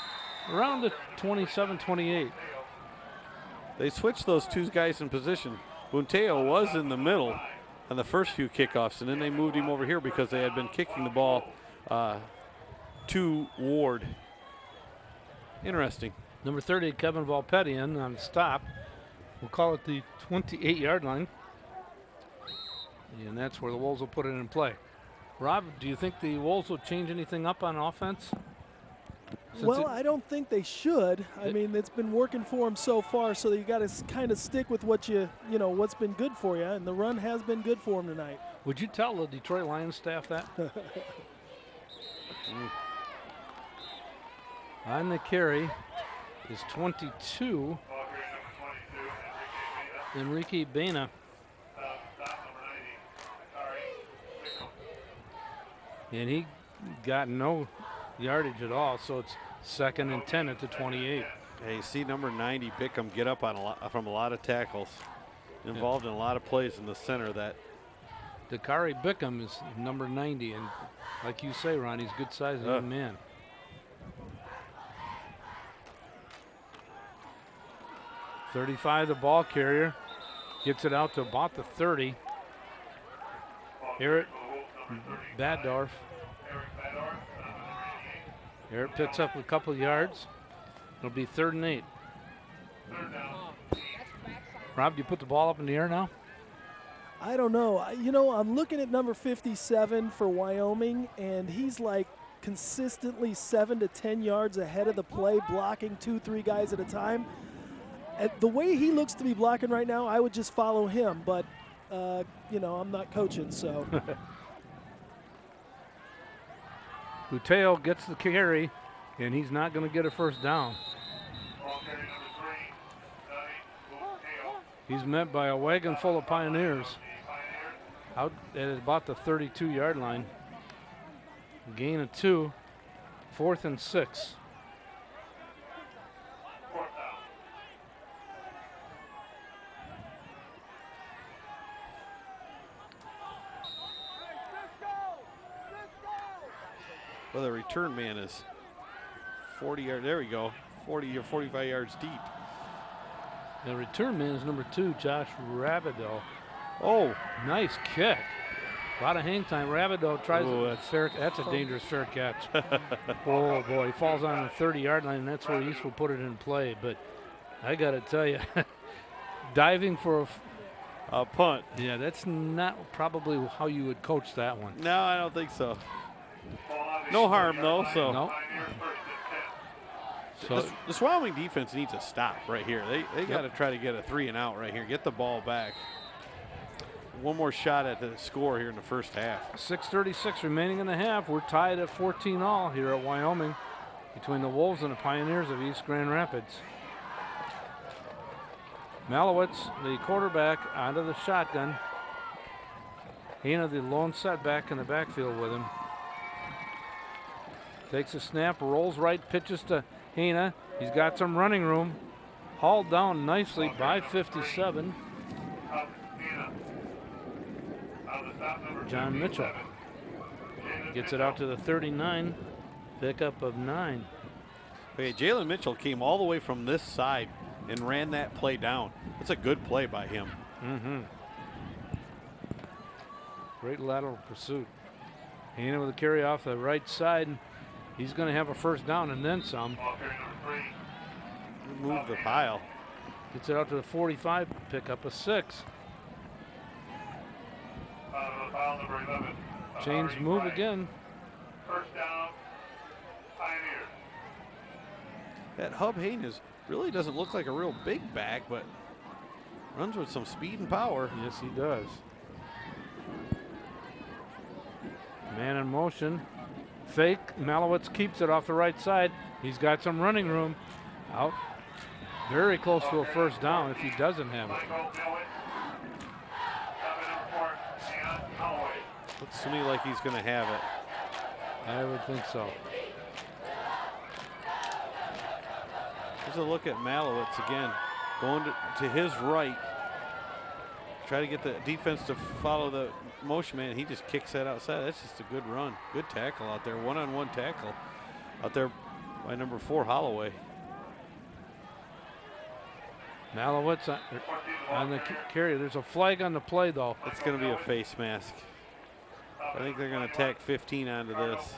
around the 27-28. They switched those two guys in position. Bunteo was in the middle on the first few kickoffs, and then they moved him over here because they had been kicking the ball to Ward. Interesting. Number 30, Kevin Valpetian on stop. We'll call it the 28-yard line. And that's where the Wolves will put it in play. Rob, do you think the Wolves will change anything up on offense? Well, I don't think they should. I mean, it's been working for them so far, so you got to kind of stick with what what's been good for you, and the run has been good for them tonight. Would you tell the Detroit Lions staff that? On the carry is 22, Enrique Bena. And he got no yardage at all, so it's 2nd and 10 at the 28. Hey, you see number 90 Bickham get up on from a lot of tackles, involved in a lot of plays in the center. That Dakari Bickham is number 90, and like you say, Ron, he's a good size young man. .35, the ball carrier, gets it out to about the 30. Eric Baddorf. Eric picks up a couple yards. It'll be 3rd and 8. Rob, do you put the ball up in the air now? I don't know. I'm looking at number 57 for Wyoming, and he's like consistently 7 to 10 yards ahead of the play, blocking 2-3 guys at a time. The way he looks to be blocking right now, I would just follow him, but I'm not coaching, so. Bunteo gets the carry, and he's not going to get a first down. He's met by a wagon full of Pioneers out at about the 32-yard line. Gain of 2, 4th and 6. well, the return man is 40 yards. There we go, 40 or 45 yards deep. The return man is number 2, Josh Rabideau. Oh, nice kick. A lot of hang time. Rabideau tries that's a dangerous fair catch. Oh boy, he falls on the 30-yard line, and that's where East will put it in play. But I got to tell you, diving for a punt. Yeah, that's not probably how you would coach that one. No, I don't think so. No harm though. So. No. So this Wyoming defense needs a stop right here. They got to try to get a 3 and out right here. Get the ball back. One more shot at the score here in the first half. 6:36 remaining in the half. We're tied at 14-all here at Wyoming between the Wolves and the Pioneers of East Grand Rapids. Malowitz, the quarterback, onto the shotgun. Hina, the lone setback in the backfield with him. Takes a snap, rolls right, pitches to Hina. He's got some running room. Hauled down nicely by 57. John Mitchell gets it out to the 39. Pickup of 9. Okay, Jalen Mitchell came all the way from this side and ran that play down. That's a good play by him. Mm-hmm. Great lateral pursuit. Hina with a carry off the right side. He's going to have a first down and then some. Move the pile. Gets it out to the 45, pick up a 6. Chains move again. First down, Pioneers. That Hub Haynes really doesn't look like a real big back, but runs with some speed and power. Yes, he does. Man in motion. Fake. Malowitz keeps it off the right side. He's got some running room. Out. Very close to a first down if he doesn't have it. Looks to me like he's going to have it. I would think so. Here's a look at Malowitz again. Going to his right. Try to get the defense to follow the motion man. He just kicks that outside. That's just a good run. Good tackle out there. One-on-one tackle out there by number 4, Holloway. Malowitz on the carry. There's a flag on the play, though. It's going to be a face mask. I think they're going to tack 15 onto this.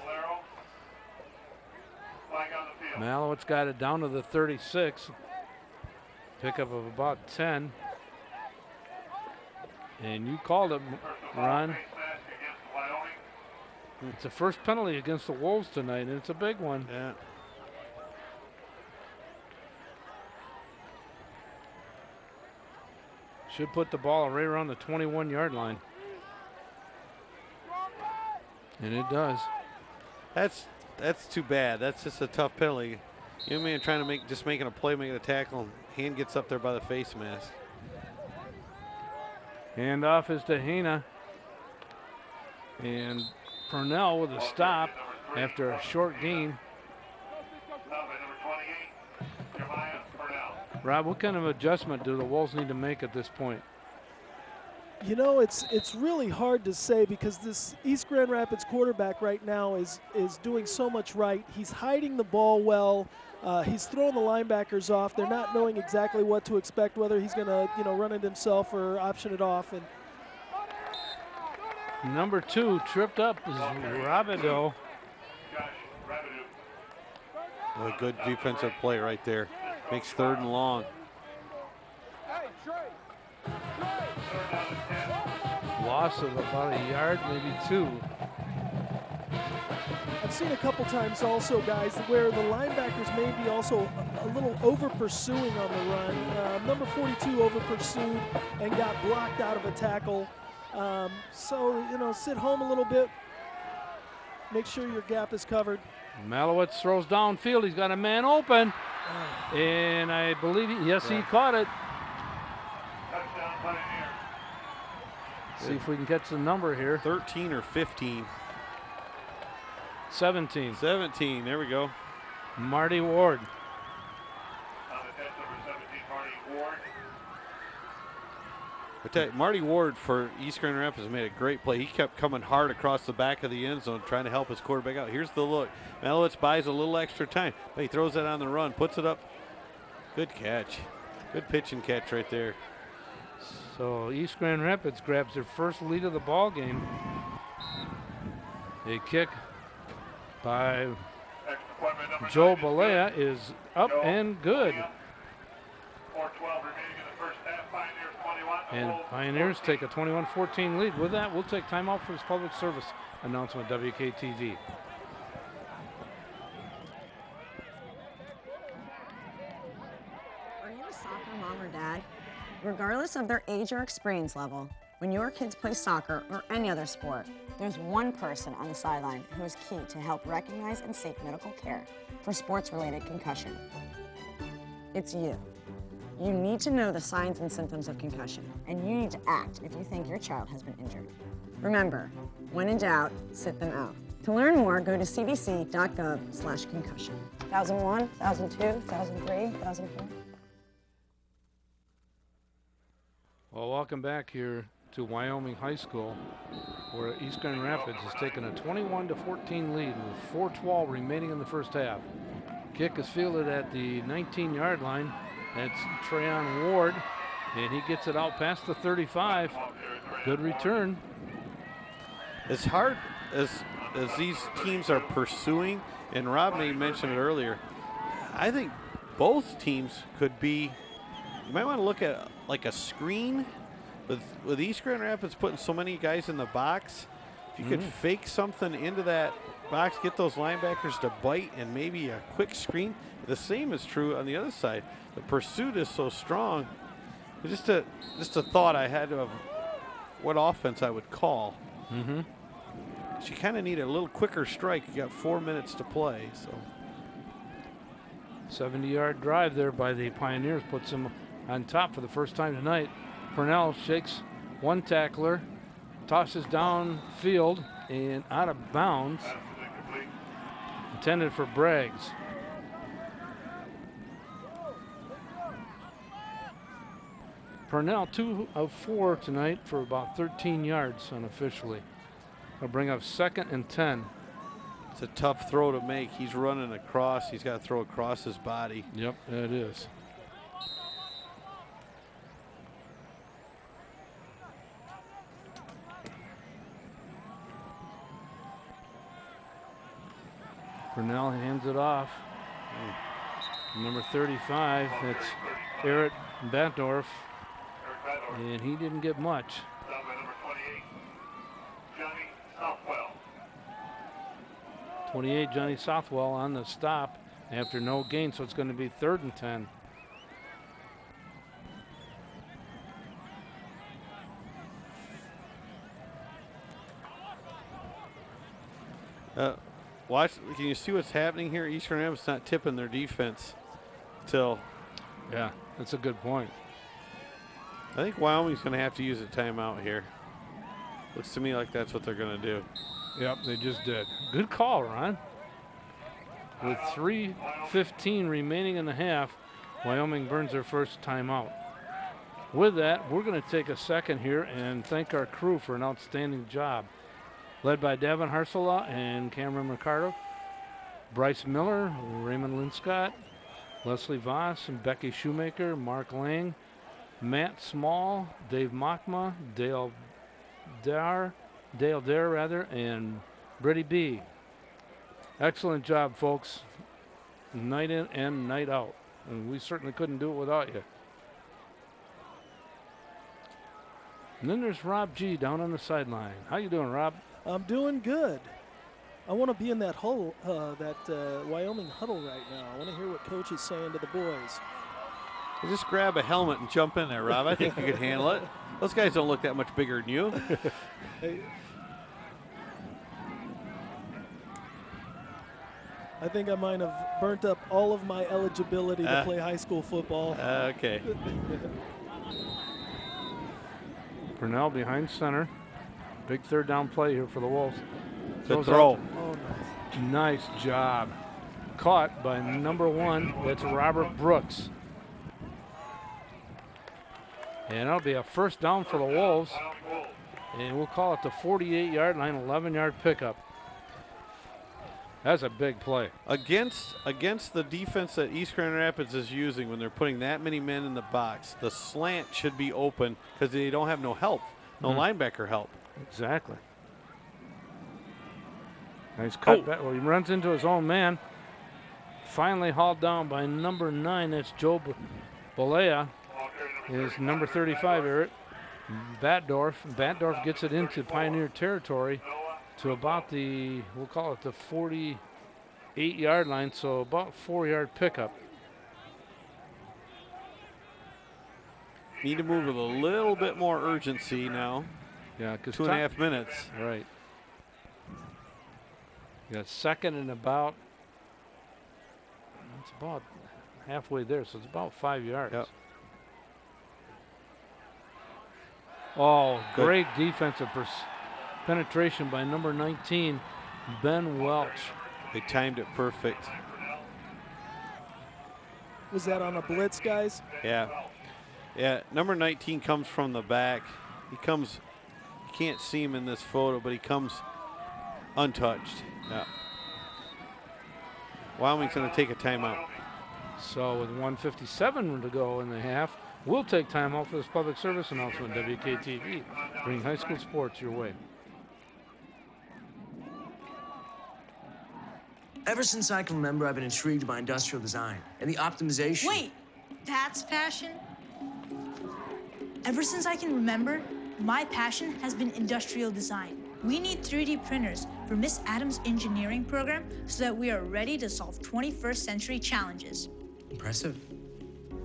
Malowitz got it down to the 36. Pickup of about 10. And you called it, Ron. It's the first penalty against the Wolves tonight, and it's a big one. Yeah. Should put the ball right around the 21-yard line. And it does. That's too bad. That's just a tough penalty. Young man trying to making a play, making a tackle. Hand gets up there by the face mask. Handoff is to Hina. And Purnell with a stop after a short gain. Rob, what kind of adjustment do the Wolves need to make at this point? You know, it's really hard to say because this East Grand Rapids quarterback right now is doing so much right. He's hiding the ball well. He's throwing the linebackers off. They're not knowing exactly what to expect, whether he's going to, run it himself or option it off. And number 2 tripped up is Rabideau. A good defensive play right there. Makes 3rd and long. Loss of about a yard, maybe 2. I've seen a couple times also, guys, where the linebackers may be also a little over-pursuing on the run. Number 42 over-pursued and got blocked out of a tackle. So, sit home a little bit. Make sure your gap is covered. Malowitz throws downfield. He's got a man open. And I believe, he caught it. See if we can catch the number here. 13 or 15. 17. 17, there we go. Marty Ward. I tell you, Marty Ward for East Grand Rapids made a great play. He kept coming hard across the back of the end zone trying to help his quarterback out. Here's the look. Malowitz buys a little extra time, but he throws that on the run, puts it up. Good catch. Good pitch and catch right there. So East Grand Rapids grabs their first lead of the ball game. A kick by Extra point by number Joe 9 is Balea is up Joe and good. 4:12 remaining in the first half. Pioneers 21. And Wolves Pioneers 14. take a 21-14 lead. With that, we'll take timeout for this public service announcement, WKTV. Are you a soccer mom or dad? Regardless of their age or experience level, when your kids play soccer or any other sport, there's one person on the sideline who is key to help recognize and seek medical care for sports-related concussion. It's you. You need to know the signs and symptoms of concussion, and you need to act if you think your child has been injured. Remember, when in doubt, sit them out. To learn more, go to cdc.gov/concussion. 2001, 2002, 2003, 2004. Well, welcome back here to Wyoming High School, where East Grand Rapids has taken a 21-14 lead with 4:12 remaining in the first half. Kick is fielded at the 19-yard line. That's Treyon Ward, and he gets it out past the 35. Good return. As hard as these teams are pursuing, and Rob may mention it earlier, I think both teams could be, you might want to look at like a screen with East Grand Rapids putting so many guys in the box. If you could fake something into that box, get those linebackers to bite, and maybe a quick screen. The same is true on the other side. The pursuit is so strong. Just a thought I had of what offense I would call. Mm-hmm. You kind of need a little quicker strike. You got 4 minutes to play, so. 70-yard drive there by the Pioneers puts them on top for the first time tonight. Purnell shakes one tackler, tosses downfield and out of bounds. Intended for Braggs. Purnell 2 of 4 tonight for about 13 yards unofficially. They'll bring up 2nd and 10. It's a tough throw to make. He's running across. He's got to throw across his body. Yep, it is. Purnell hands it off. Number 35, that's Eric Batdorf, and he didn't get much. Down by number 28, Johnny Southwell. 28, Johnny Southwell on the stop after no gain, so it's going to be 3rd and 10. Watch. Can you see what's happening here? Eastern Rapids not tipping their defense till. Yeah, that's a good point. I think Wyoming's going to have to use a timeout here. Looks to me like that's what they're going to do. Yep, they just did. Good call, Ron. With 3:15 remaining in the half, Wyoming burns their first timeout. With that, we're going to take a second here and thank our crew for an outstanding job. Led by Devin Harsela and Cameron Ricardo, Bryce Miller, Raymond Linscott, Leslie Voss and Becky Shoemaker, Mark Lang, Matt Small, Dave Mockma, Dale Dare, and Brittany B. Excellent job, folks. Night in and night out. And we certainly couldn't do it without you. And then there's Rob G down on the sideline. How you doing, Rob? I'm doing good. I want to be in that Wyoming huddle right now. I want to hear what Coach is saying to the boys. Just grab a helmet and jump in there, Rob. I think you could handle it. Those guys don't look that much bigger than you. Hey, I think I might have burnt up all of my eligibility to play high school football. Okay. Purnell behind center. Big 3rd down play here for the Wolves. Good throw. Oh, Nice job. Caught by number 1. That's Robert Brooks. And that'll be a first down for the Wolves. And we'll call it the 48-yard line, 11-yard pickup. That's a big play. Against the defense that East Grand Rapids is using when they're putting that many men in the box, the slant should be open because they don't have no help, no linebacker help. Exactly. Nice cut back. Well, he runs into his own man. Finally hauled down by number 9. That's Joe Balea. Is number 35, Eric. Batdorf. Batdorf gets it into Pioneer territory to about the, we'll call it the 48-yard line, so about 4-yard pickup. Need to move with a little bit more urgency now. Yeah, because 2.5 minutes. Right. You got second and about, it's about halfway there, so it's about 5 yards. Yep. Oh, great defensive penetration by number 19, Ben Welch. They timed it perfect. Was that on a blitz, guys? Yeah. Yeah, number 19 comes from the back. He comes, you can't see him in this photo, but he comes untouched. Yeah. Wyoming's going to take a timeout. So with 1:57 to go in the half, we'll take time out for this public service announcement. WKTV, bring high school sports your way. Ever since I can remember, I've been intrigued by industrial design and the optimization. Wait, that's passion? Ever since I can remember, my passion has been industrial design. We need 3D printers for Miss Adams' engineering program so that we are ready to solve 21st century challenges. Impressive.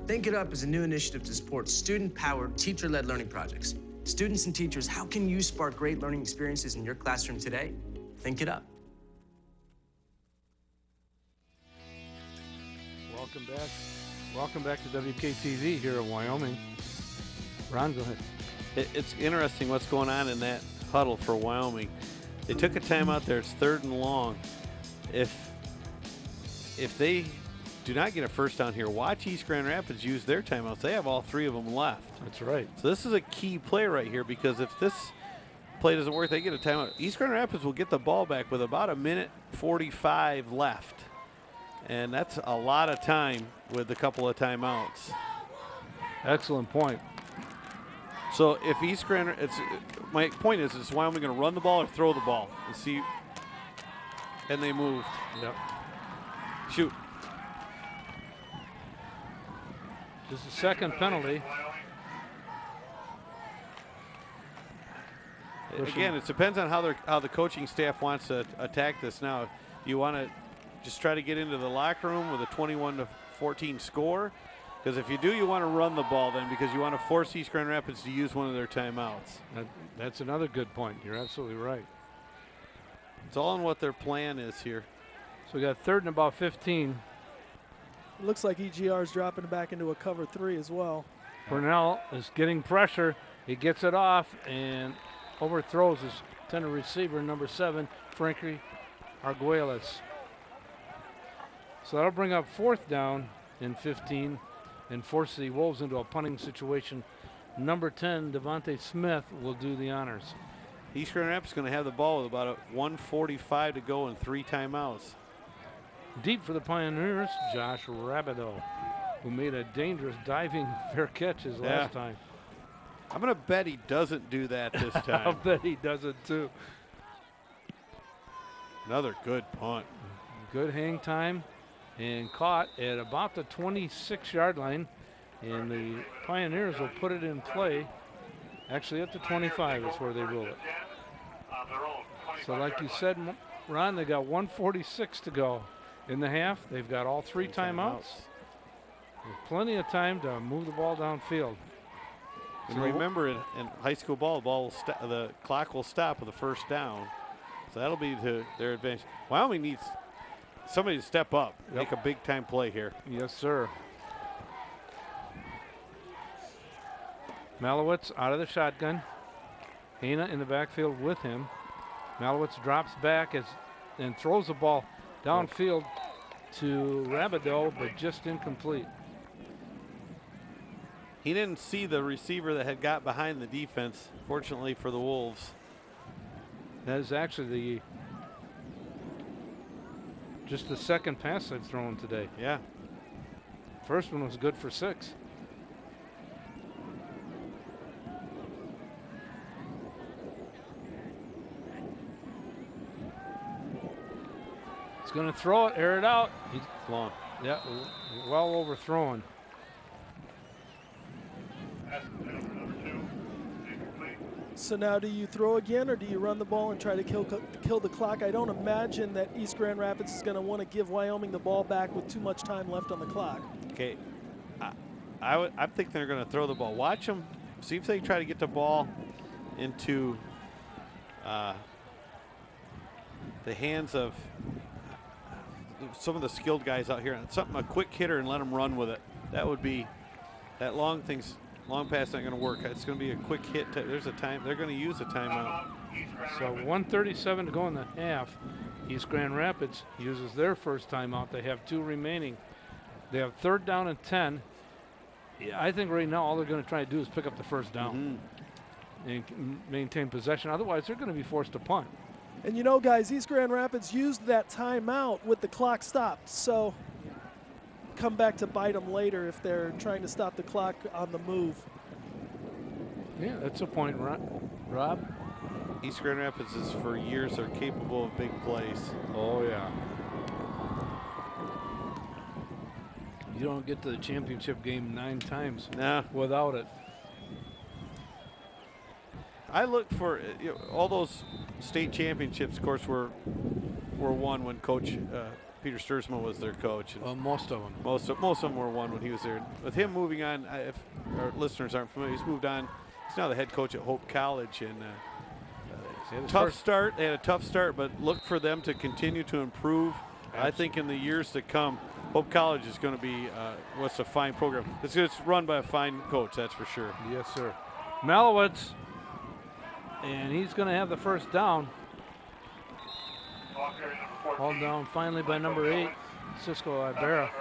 Think It Up is a new initiative to support student-powered, teacher-led learning projects. Students and teachers, how can you spark great learning experiences in your classroom today? Think It Up. Welcome back. Welcome back to WKTV here in Wyoming. Ron, go ahead. It's interesting what's going on in that huddle for Wyoming. They took a timeout there. It's 3rd and long. If they do not get a first down here, watch East Grand Rapids use their timeouts. They have all 3 of them left. That's right. So this is a key play right here, because if this play doesn't work, they get a timeout. East Grand Rapids will get the ball back with about 1:45 left. And that's a lot of time with a couple of timeouts. Excellent point. So if East Grand, my point is Wyoming going to run the ball or throw the ball and see? And they moved. Yep. Shoot. Just a second penalty. Again, it depends on how the coaching staff wants to attack this. Now, you want to just try to get into the locker room with a 21-14 score. Because if you do, you want to run the ball then, because you want to force East Grand Rapids to use one of their timeouts. That's another good point. You're absolutely right. It's all in what their plan is here. So we got 3rd and about 15. It looks like EGR is dropping back into a cover 3 as well. Purnell is getting pressure. He gets it off and overthrows his tender receiver, number 7, Frankie Arguelles. So that'll bring up 4th down and 15 and force the Wolves into a punting situation. Number 10, Devontae Smith, will do the honors. East Grand Rapids is going to have the ball with about 1:45 to go and 3 timeouts. Deep for the Pioneers, Josh Rabideau, who made a dangerous diving fair catch his last time. I'm going to bet he doesn't do that this time. I'll bet he doesn't too. Another good punt. Good hang time and caught at about the 26-yard line. And the Pioneers will put it in play. Actually, at the 25 is where they rule it. So like you said, Ron, they got 1:46 to go in the half. They've got all 3 timeouts. There's plenty of time to move the ball downfield. And remember, in high school ball, the clock will stop with the first down. So that'll be to their advantage. Wyoming needs somebody to step up, make a big-time play here. Yes, sir. Malowitz out of the shotgun. Hana in the backfield with him. Malowitz drops back and throws the ball downfield to Rabideau, but just incomplete. He didn't see the receiver that had got behind the defense, fortunately for the Wolves. That is actually just the second pass they've thrown today. Yeah. First one was good for 6. going to throw it, air it out. He's long. Yeah, well overthrown. So now do you throw again or do you run the ball and try to kill the clock? I don't imagine that East Grand Rapids is going to want to give Wyoming the ball back with too much time left on the clock. Okay, I'm thinking they're going to throw the ball. Watch them, see if they try to get the ball into the hands of some of the skilled guys out here. A quick hitter and let them run with it. That would be, that long pass not going to work. It's going to be a quick hit. There's a time. They're going to use a timeout. So 1:37 to go in the half. East Grand Rapids uses their first timeout. They have 2 remaining. They have 3rd down and 10. Yeah, I think right now all they're going to try to do is pick up the first down and maintain possession. Otherwise, they're going to be forced to punt. And you know, guys, East Grand Rapids used that timeout with the clock stopped. So come back to bite them later if they're trying to stop the clock on the move. Yeah, that's a point, Rob. East Grand Rapids is for years are capable of big plays. Oh, yeah. You don't get to the championship game 9 times without it. I look for all those state championships, of course, were won when Coach Peter Sturzman was their coach. And most of them. Most of them were won when he was there. With him moving on, if our listeners aren't familiar, he's moved on. He's now the head coach at Hope College. And tough start. They had a tough start, but look for them to continue to improve. Absolutely. I think in the years to come, Hope College is going to be what's a fine program. It's run by a fine coach, that's for sure. Yes, sir. Malowitz, and he's going to have the first down. Hauled down finally by number 8, Cisco Ibarra.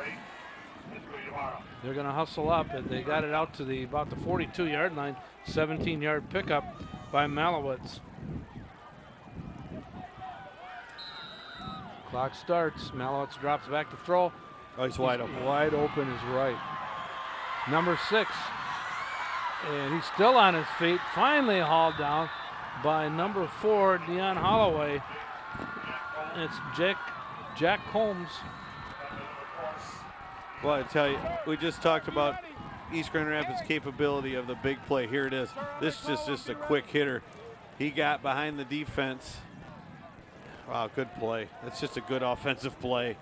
They're going to hustle up, and they got it out to about the 42-yard line. 17-yard pickup by Malowitz. Clock starts. Malowitz drops back to throw. Oh, he's wide open. Wide open is right. Number 6. And he's still on his feet. Finally hauled down by number 4, Deion Holloway. It's Jack Holmes. Well, I tell you, we just talked about East Grand Rapids' capability of the big play. Here it is. This is just a quick hitter. He got behind the defense. Wow, good play. That's just a good offensive play.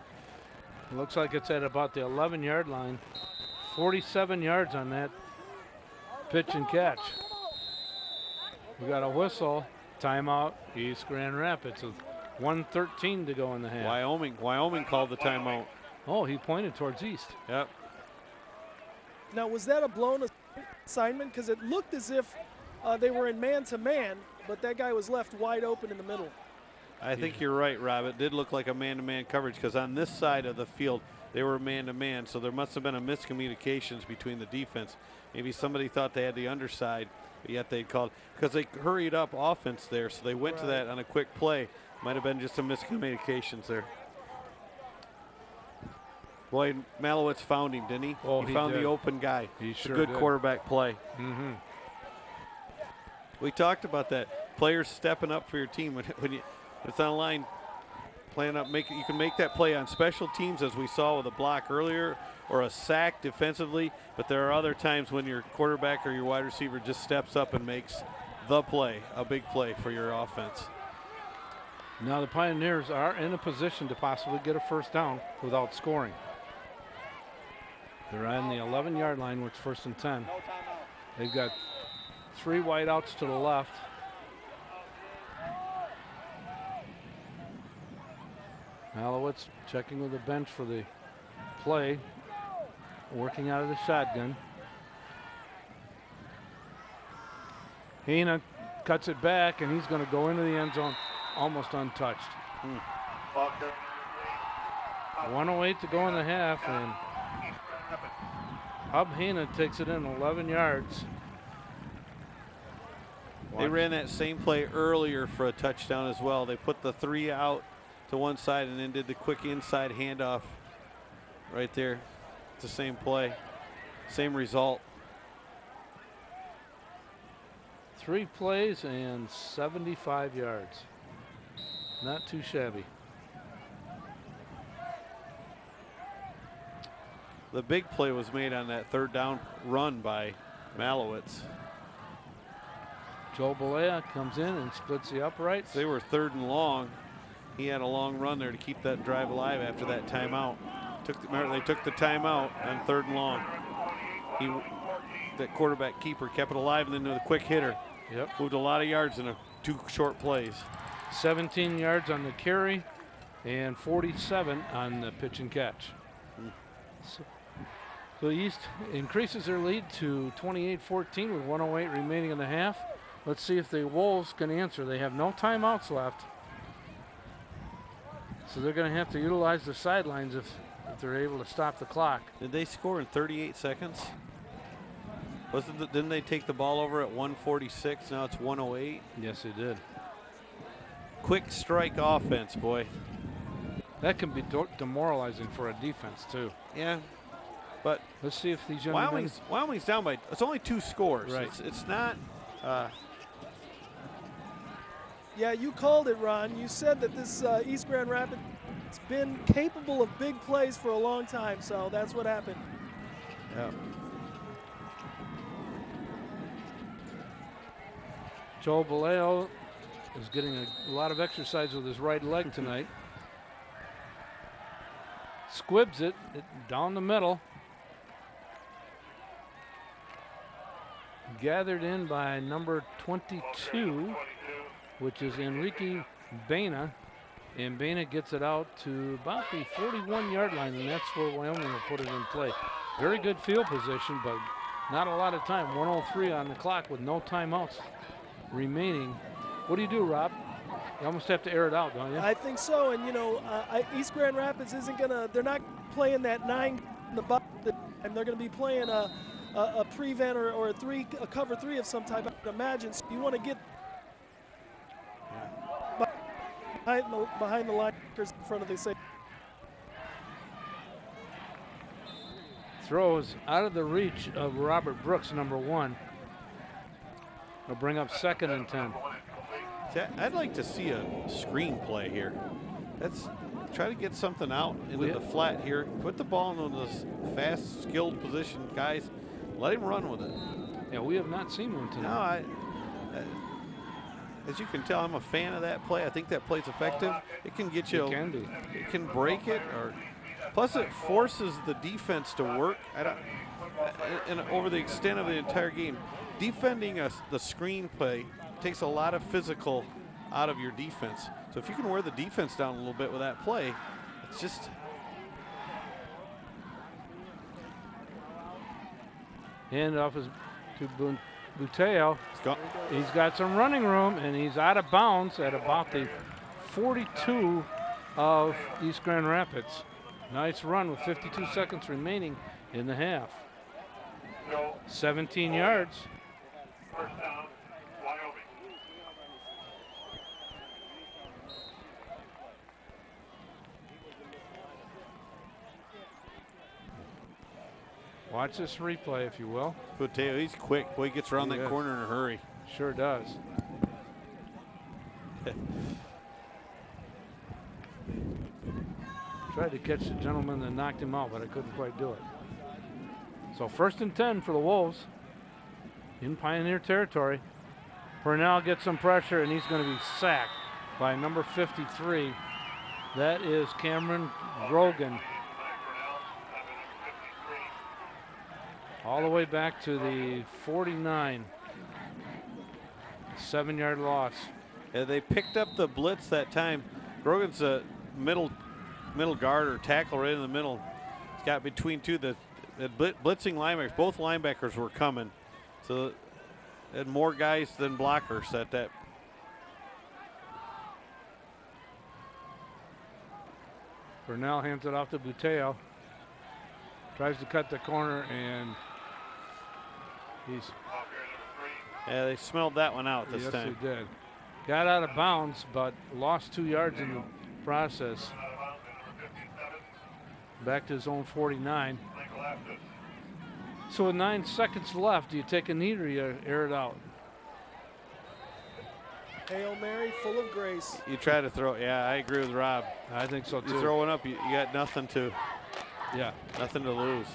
Looks like it's at about the 11-yard line. 47 yards on that pitch and catch. We got a whistle. Timeout, East Grand Rapids with 1:13 to go in the half. Wyoming called the timeout. Oh, he pointed towards east. Yep. Now, was that a blown assignment? Because it looked as if they were in man-to-man, but that guy was left wide open in the middle. I think you're right, Rob. It did look like a man-to-man coverage because on this side of the field, they were man-to-man, so there must have been a miscommunications between the defense. Maybe somebody thought they had the underside, but yet they called because they hurried up offense there, so they went to that on a quick play. Might have been just some miscommunications there. Boy, Malowitz found him, didn't he? Oh, he found did. the open guy. He sure Good did. quarterback play. Mm-hmm. We talked about that. Players stepping up for your team when it's on a line. Playing up, you can make that play on special teams, as we saw with a block earlier, or a sack defensively. But there are other times when your quarterback or your wide receiver just steps up and makes the play, a big play for your offense. Now the Pioneers are in a position to possibly get a first down without scoring. They're on the 11-yard line, which is 1st and 10. They've got 3 wideouts to the left. Malowitz checking with the bench for the play, working out of the shotgun. Hina cuts it back, and he's going to go into the end zone almost untouched. 1:08 to go in the half, and Hub Hina takes it in 11 yards. They ran that same play earlier for a touchdown as well. They put the 3 out to one side and then did the quick inside handoff right there. It's the same play, same result. 3 plays and 75 yards. Not too shabby. the big play was made on that third down run by Malowitz. Joe Balea comes in and splits the uprights. They were 3rd and long. He had a long run there to keep that drive alive after that timeout. They took the timeout on 3rd and long. That quarterback keeper kept it alive, and then with a quick hitter. Yep. Moved a lot of yards in 2 short plays. 17 yards on the carry and 47 on the pitch and catch. So East increases their lead to 28-14 with 1:08 remaining in the half. Let's see if the Wolves can answer. They have no timeouts left. So they're going to have to utilize the sidelines if they're able to stop the clock. Did they score in 38 seconds? Didn't they take the ball over at 1:46? Now it's 1:08. Yes, they did. Quick strike offense, boy. That can be demoralizing for a defense, too. Yeah, but let's see if these young Wyoming's down by, it's only 2 scores. Right. It's not. Yeah, you called it, Ron. You said that this East Grand Rapids has been capable of big plays for a long time, so that's what happened. Yeah. Joe Baleo is getting a lot of exercise with his right leg tonight. Squibs it down the middle. Gathered in by number 22, which is Enrique Baina. And Baina gets it out to about the 41-yard line, and that's where Wyoming will put it in play. Very good field position, but not a lot of time. 1:03 on the clock with no timeouts remaining. What do you do, Rob? You almost have to air it out, don't you? I think so, and you know, East Grand Rapids isn't gonna. They're not playing that 9 in the box, and they're gonna be playing a prevent or a cover 3 of some type. I would imagine. So you want to get behind the linebackers in front of the safety. Throws out of the reach of Robert Brooks, number 1. He'll bring up 2nd and 10. I'd like to see a screen play here. Try to get something out into the flat here. Put the ball in this fast, skilled position, guys. Let him run with it. Yeah, we have not seen one tonight. No, as you can tell, I'm a fan of that play. I think that play's effective. It can get you. It can be. It can break it, plus it forces the defense to work. And over the extent of the entire game, defending the screen play takes a lot of physical out of your defense. So if you can wear the defense down a little bit with that play, it's just. Hand off to Buteo. He's got some running room, and he's out of bounds at about the 42 of East Grand Rapids. Nice run with 52 seconds remaining in the half. 17 yards. First down, Wyoming. Watch this replay, if you will. Buteo, he's quick. Boy, he gets around that corner in a hurry. Sure does. Tried to catch the gentleman that knocked him out, but I couldn't quite do it. So 1st and 10 for the Wolves in Pioneer territory. Purnell gets some pressure, and he's going to be sacked by number 53. That is Cameron Grogan. All the way back to the 49. 7-yard loss. Yeah, they picked up the blitz that time. Grogan's a middle guard or tackle right in the middle. He's got between two the blitzing linebackers. Both linebackers were coming, so had more guys than blockers at that. Burnell hands it off to Buteo. Tries to cut the corner, and he's. Yeah, they smelled that one out this time. Yes, they did. Got out of bounds, but lost 2 yards in the process. Back to his own 49. So with 9 seconds left, do you take a knee or you air it out? Hail Mary, full of grace. You try to throw. Yeah, I agree with Rob. I think so too. You throw one up, you got nothing to. Yeah, nothing to lose.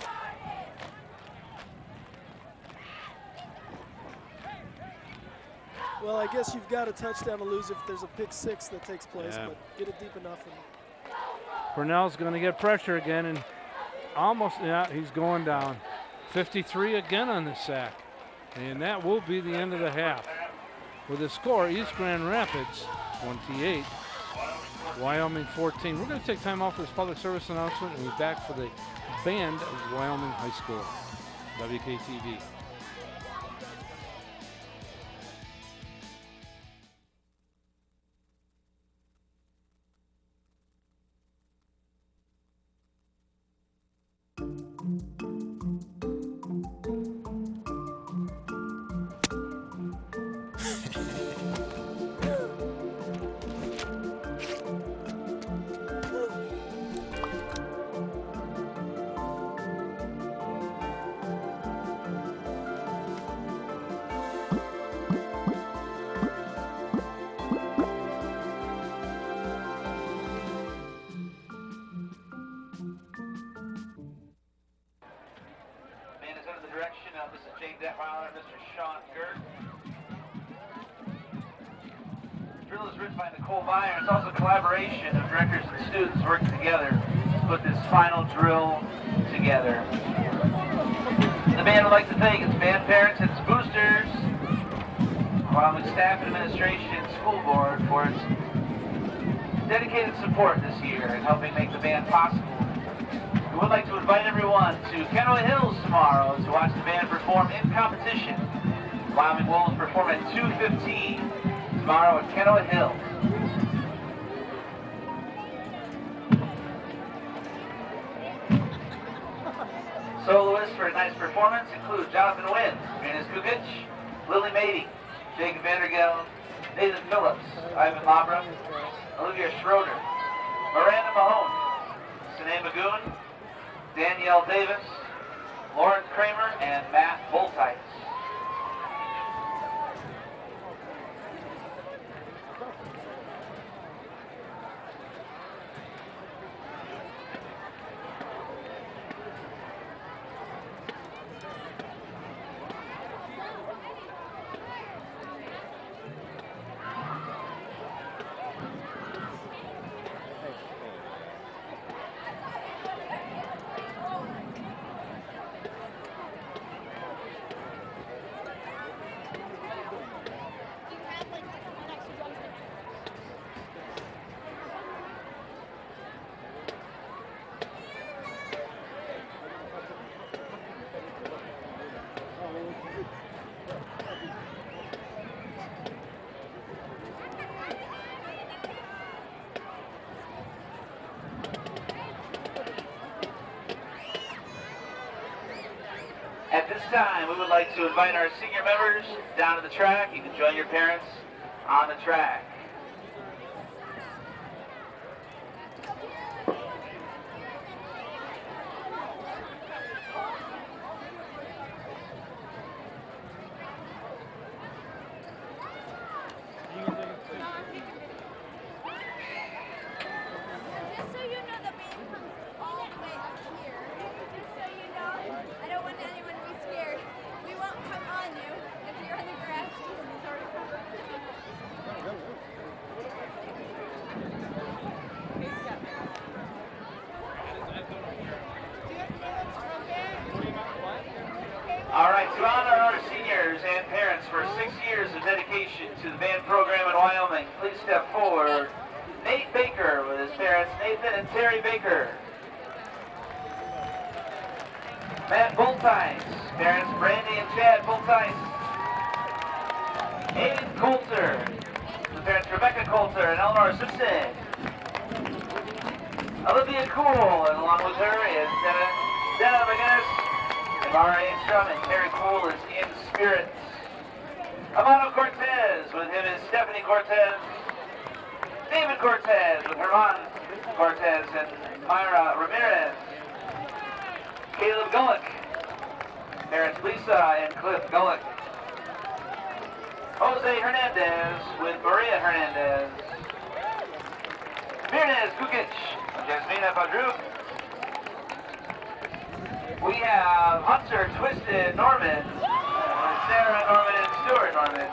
Well, I guess you've got a touchdown to lose if there's a pick six that takes place, Yeah. but get it deep enough. And Purnell's going to get pressure again, and almost, yeah, he's going down. 53 again on the sack, and that will be the end of the half. With the score, East Grand Rapids 28, Wyoming 14. We're going to take time off for this public service announcement, and we'll be back for the band of Wyoming High School, WKTV. It's also a collaboration of directors and students working together to put this final drill together. The band would like to thank its band parents and its boosters, Wyoming staff and administration and school board for its dedicated support this year in helping make the band possible. We would like to invite everyone to Kennewood Hills tomorrow to watch the band perform in competition. Wyoming Wolves perform at 2:15 tomorrow at Kennewood Hills. Soloists for tonight's performance include Jonathan Wynn, Venus Kukic, Lily Mady, Jacob Vandergeld, Nathan Phillips, Ivan Labra, Olivia Schroeder, Miranda Mahone, Sine Magoon, Danielle Davis, Lauren Kramer, and Matt Boltites. At this time, we would like to invite our senior members down to the track. You can join your parents on the track. All right, to honor our seniors and parents for 6 years of dedication to the band program in Wyoming, please step forward. Nate Baker with his parents, Nathan and Terry Baker. Matt Boltice, parents Brandy and Chad Boltice. Aiden Coulter, the parents Rebecca Coulter and Eleanor Simpson. Olivia Cool, and along with her is Dana McGinnis. Mari Strum and Terry Poole is in spirit. Amado Cortez, with him is Stephanie Cortez. David Cortez with Herman Cortez and Myra Ramirez. Caleb Gullick, parents Lisa and Cliff Gullick. Jose Hernandez with Maria Hernandez. Mirnez Kukic, Jasmina Badruk. of Hunter Twisted Norman, with Sarah Norman and Stuart Norman.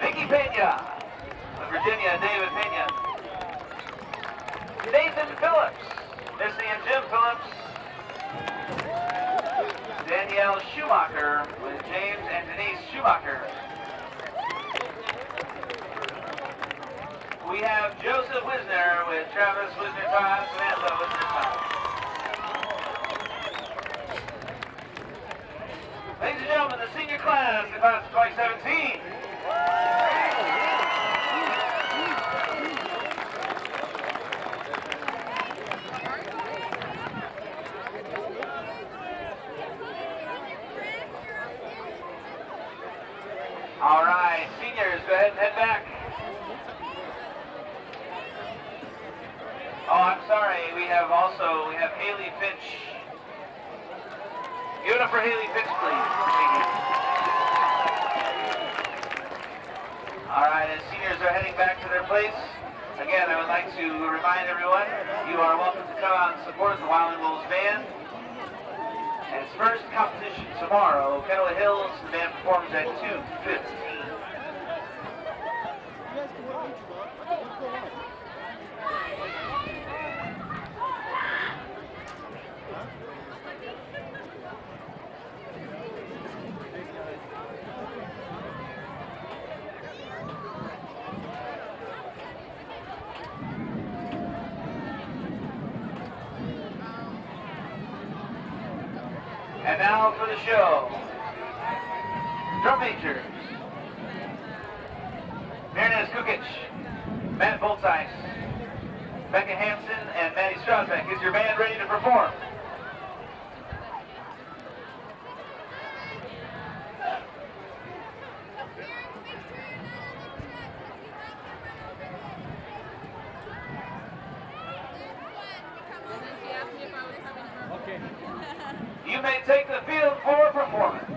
Vicky Pena, of Virginia, David Pena. Nathan Phillips, Missy and Jim Phillips. Danielle Schumacher with James and Denise Schumacher. We have Joseph Wisner with Travis Wisner-Todd, Samantha Wisner-Todd. Ladies and gentlemen, the senior class, the class of 2017. All right, seniors, go ahead and head back. Oh, I'm sorry, we have Haley Finch. Give it up for Haley Finch, please. Thank you. All right, as seniors are heading back to their place, again, I would like to remind everyone, you are welcome to come out and support the Wyoming Wolves band. And its first competition tomorrow, Kettle Hills, the band performs at 2:15. And now for the show. Drum majors. Marinez Kukic, Matt Boltice, Becca Hansen, and Maddie Strasbeck. Is your band ready to perform? You may take the field for performance.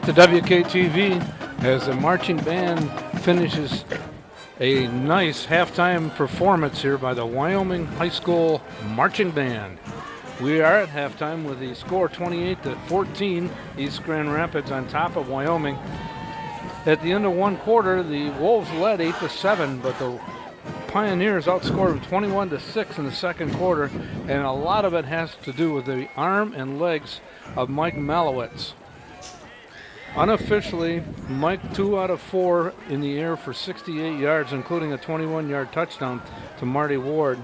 To WKTV as the marching band finishes a nice halftime performance here by the Wyoming High School Marching Band. We are at halftime with the score 28-14, East Grand Rapids on top of Wyoming. At the end of one quarter, the Wolves led 8-7, but the Pioneers outscored them 21-6 in the second quarter, and a lot of it has to do with the arm and legs of Mike Malowitz. Unofficially, Mike 2 out of 4 in the air for 68 yards, including a 21-yard touchdown to Marty Ward.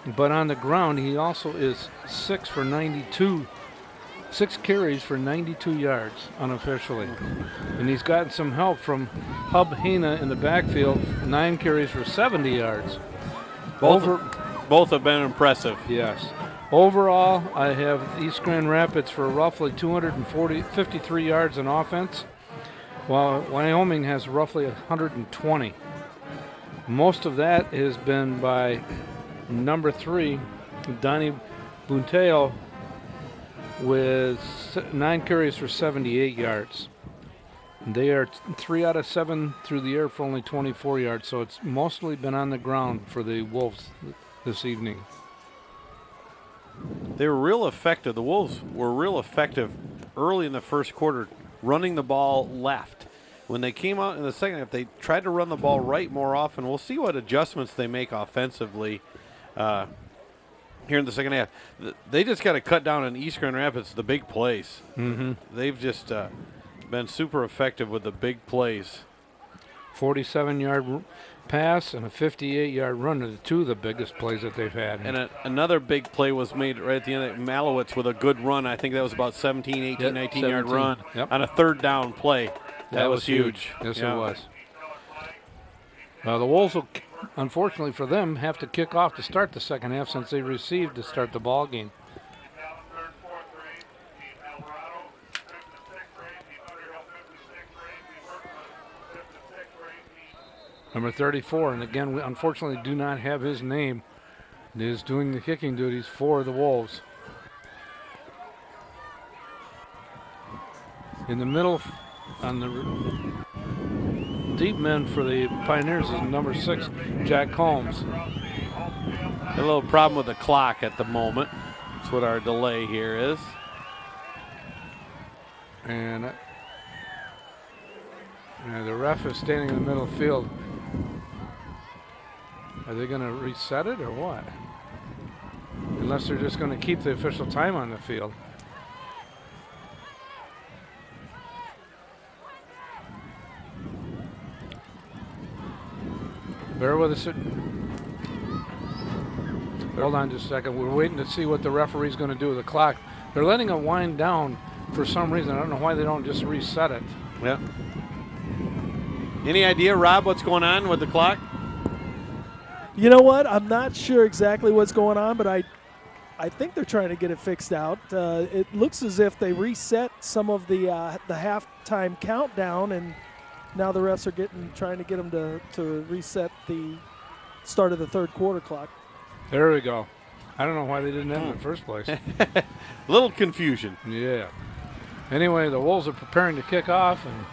But on the ground, he also is 6 carries for 92 yards unofficially. And he's gotten some help from Hub Hina in the backfield, 9 carries for 70 yards. Both have been impressive. Yes. Overall, I have East Grand Rapids for roughly 253 yards in offense, while Wyoming has roughly 120. Most of that has been by number 3, Donnie Bunteo, with 9 carries for 78 yards. They are 3 out of 7 through the air for only 24 yards, so it's mostly been on the ground for the Wolves this evening. They were real effective. The Wolves were real effective early in the first quarter, running the ball left. When they came out in the second half, they tried to run the ball right more often. We'll see what adjustments they make offensively here in the second half. They just got to cut down on East Grand Rapids, the big plays. Mm-hmm. They've just been super effective with the big plays. 47-yard pass and a 58-yard run are the two of the biggest plays that they've had. And another big play was made right at the end of Malowitz with a good run. I think that was about 17, 18, 19-yard run on a third down play. That was huge. Yes, it was. The Wolves will, unfortunately for them, have to kick off to start the second half since they received to start the ball game. Number 34, and again, we unfortunately do not have his name, is doing the kicking duties for the Wolves. In the middle, on the deep men for the Pioneers is number 6, Jack Combs. A little problem with the clock at the moment. That's what our delay here is. And the ref is standing in the middle of the field. Are they going to reset it or what? Unless they're just going to keep the official time on the field. Bear with us. Hold on just a second. We're waiting to see what the referee's going to do with the clock. They're letting it wind down for some reason. I don't know why they don't just reset it. Yeah. Any idea, Rob, what's going on with the clock? You know what? I'm not sure exactly what's going on, but I think they're trying to get it fixed out. It looks as if they reset some of the halftime countdown, and now the refs are trying to get them to reset the start of the third quarter clock. There we go. I don't know why they didn't end it in the first place. Little confusion. Yeah. Anyway, the Wolves are preparing to kick off, and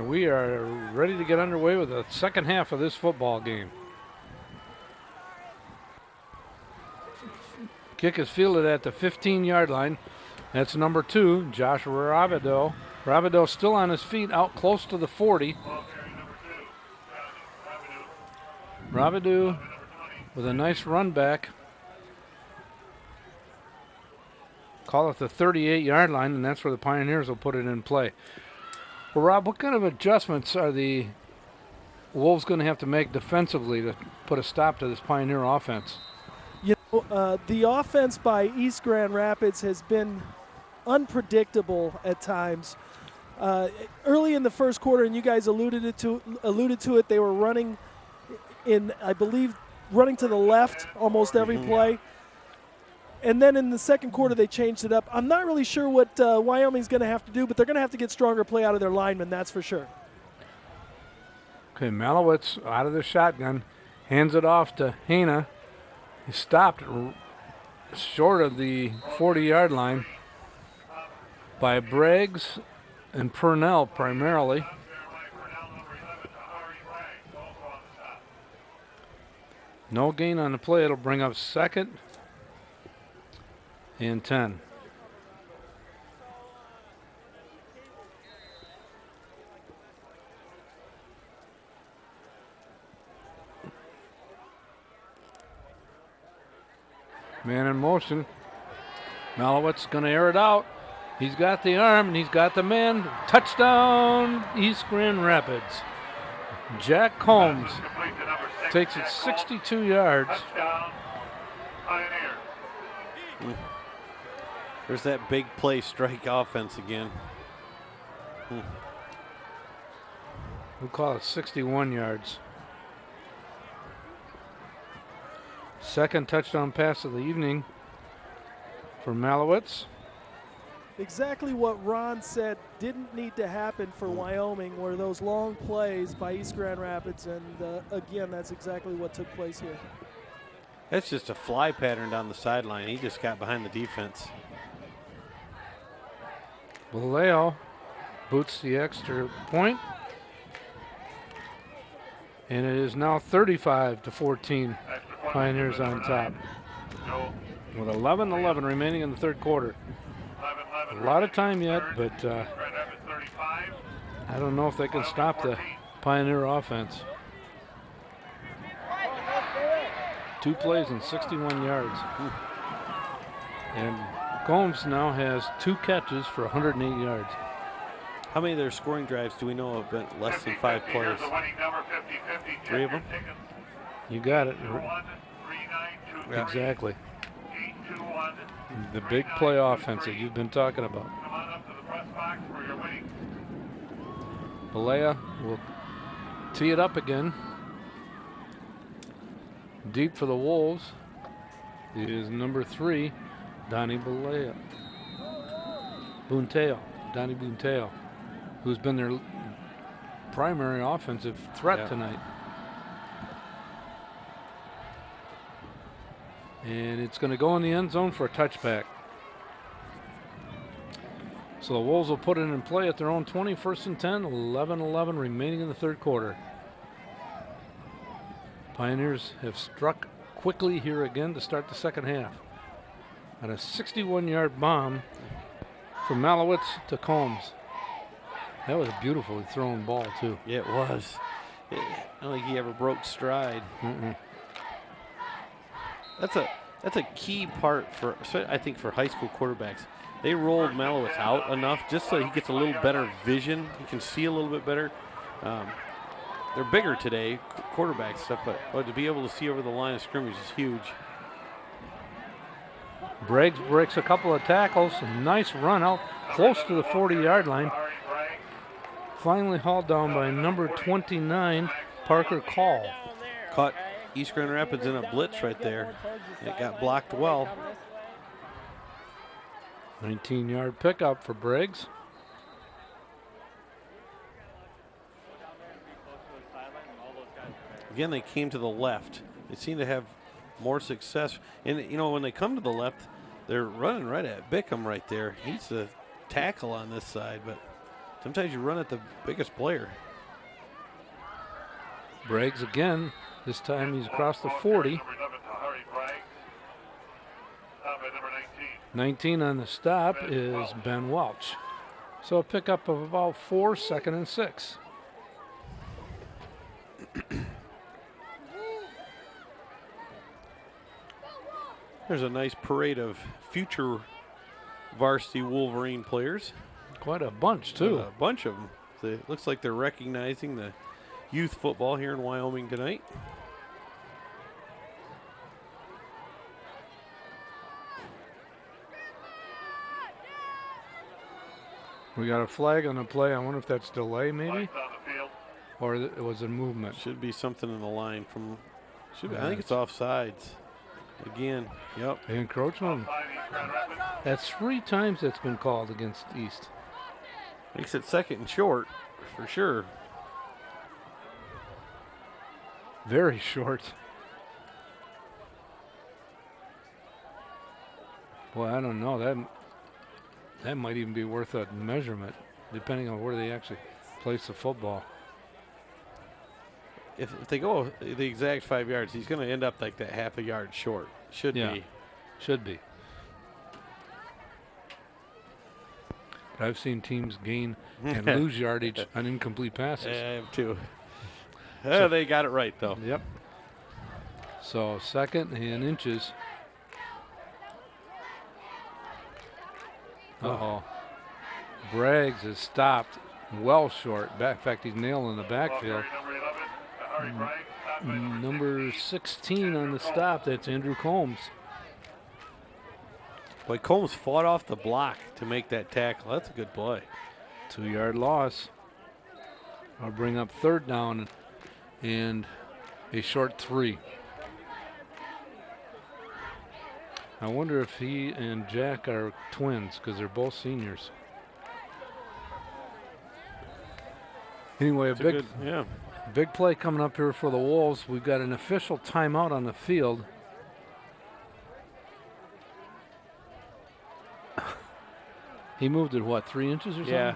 we are ready to get underway with the second half of this football game. Kick is fielded at the 15-yard line. That's number 2, Josh Rabideau. Rabideau still on his feet, out close to the 40. Rabideau with a nice run back. Call it the 38-yard line, and that's where the Pioneers will put it in play. Well, Rob, what kind of adjustments are the Wolves going to have to make defensively to put a stop to this Pioneer offense? You know, the offense by East Grand Rapids has been unpredictable at times. Early in the first quarter, and you guys alluded to it, they were running running to the left almost every play. And then in the second quarter, they changed it up. I'm not really sure what Wyoming's going to have to do, but they're going to have to get stronger play out of their linemen, that's for sure. Okay, Malowitz out of the shotgun, hands it off to Hana. He stopped short of the 40-yard line by Braggs and Purnell primarily. No gain on the play. It'll bring up 2nd and 10. Man in motion. Malowitz going to air it out. He's got the arm and he's got the man. Touchdown, East Grand Rapids. Jack Combs takes it 62 yards. There's that big play strike offense again. We'll call it 61 yards. Second touchdown pass of the evening for Malowitz. Exactly what Ron said didn't need to happen for Wyoming were those long plays by East Grand Rapids, and again, that's exactly what took place here. That's just a fly pattern down the sideline. He just got behind the defense. Vallejo boots the extra point. And it is now 35-14. Pioneers on top. With 11-11 remaining in the third quarter. A lot of time yet, but I don't know if they can stop the Pioneer offense. 2 plays and 61 yards. And Combs now has 2 catches for 108 yards. How many of their scoring drives do we know have been less than 5 plays? 3 of them? You got it. Exactly. The big play offense that you've been talking about. Balea will tee it up again. Deep for the Wolves is number 3, Donnie Balea. Donnie Bunteo, who's been their primary offensive threat tonight. And it's going to go in the end zone for a touchback. So the Wolves will put it in play at their own 20, 1st and 10, 11-11 remaining in the 3rd quarter. Pioneers have struck quickly here again to start the 2nd half. And a 61-yard bomb from Malowitz to Combs. That was a beautifully thrown ball, too. Yeah, it was. I don't think he ever broke stride. That's a key part for, I think, for high school quarterbacks. They rolled Malowitz out enough just so he gets a little better vision. He can see a little bit better. They're bigger today, quarterback stuff, but to be able to see over the line of scrimmage is huge. Briggs breaks a couple of tackles. A nice run out close to the 40-yard line. Finally hauled down by number 29, Parker Call. Caught East Grand Rapids in a blitz right there. It got blocked well. 19-yard pickup for Briggs. Again, they came to the left. They seem to have more success. And, you know, when they come to the left, they're running right at Bickham right there. He's the tackle on this side, but sometimes you run at the biggest player. Briggs again. This time he's across the 40. 19 on the stop is Ben Welch. So a pickup of about 4, 2nd and 6. There's a nice parade of future varsity Wolverine players. Quite a bunch, too. A bunch of them. It looks like they're recognizing the youth football here in Wyoming tonight. We got a flag on the play. I wonder if that's delay, maybe? Or it was a movement. Should be something in the line from, I think it's offsides. Again, yep. Encroachment. That's 3 times that's been called against East. Makes it 2nd and short, for sure. Very short. Boy, I don't know. That might even be worth a measurement, depending on where they actually place the football. If they go the exact 5 yards, he's going to end up like that half a yard short. Should be. Should be. But I've seen teams gain and lose yardage on incomplete passes. I have too. So they got it right, though. Yep. So 2nd and inches. Uh-oh. Braggs is stopped well short. In fact, he's nailing the backfield. Number 16 on the stop, that's Andrew Combs. Boy, Combs fought off the block to make that tackle. That's a good play. 2-yard loss. I'll bring up 3rd down and a short 3. I wonder if he and Jack are twins because they're both seniors. Anyway, a big play coming up here for the Wolves. We've got an official timeout on the field. He moved it, what, 3 inches or something? Yeah.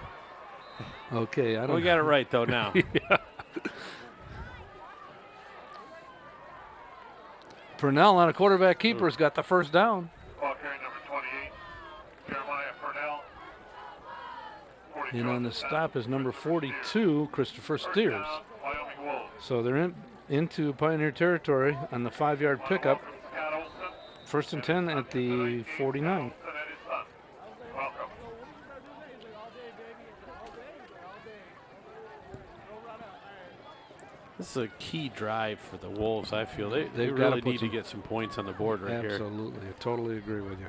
Okay, I don't. We got it right though now. Yeah. Purnell on a quarterback keeper's got the 1st down. Ball carrier number 28, Jeremiah Purnell. And on the stop is number 42, Christopher Steers. So they're into Pioneer territory on the 5-yard pickup. 1st and 10 at the 49. This is a key drive for the Wolves, I feel. They They've really gotta need to get some points on the board right here. Absolutely. I totally agree with you.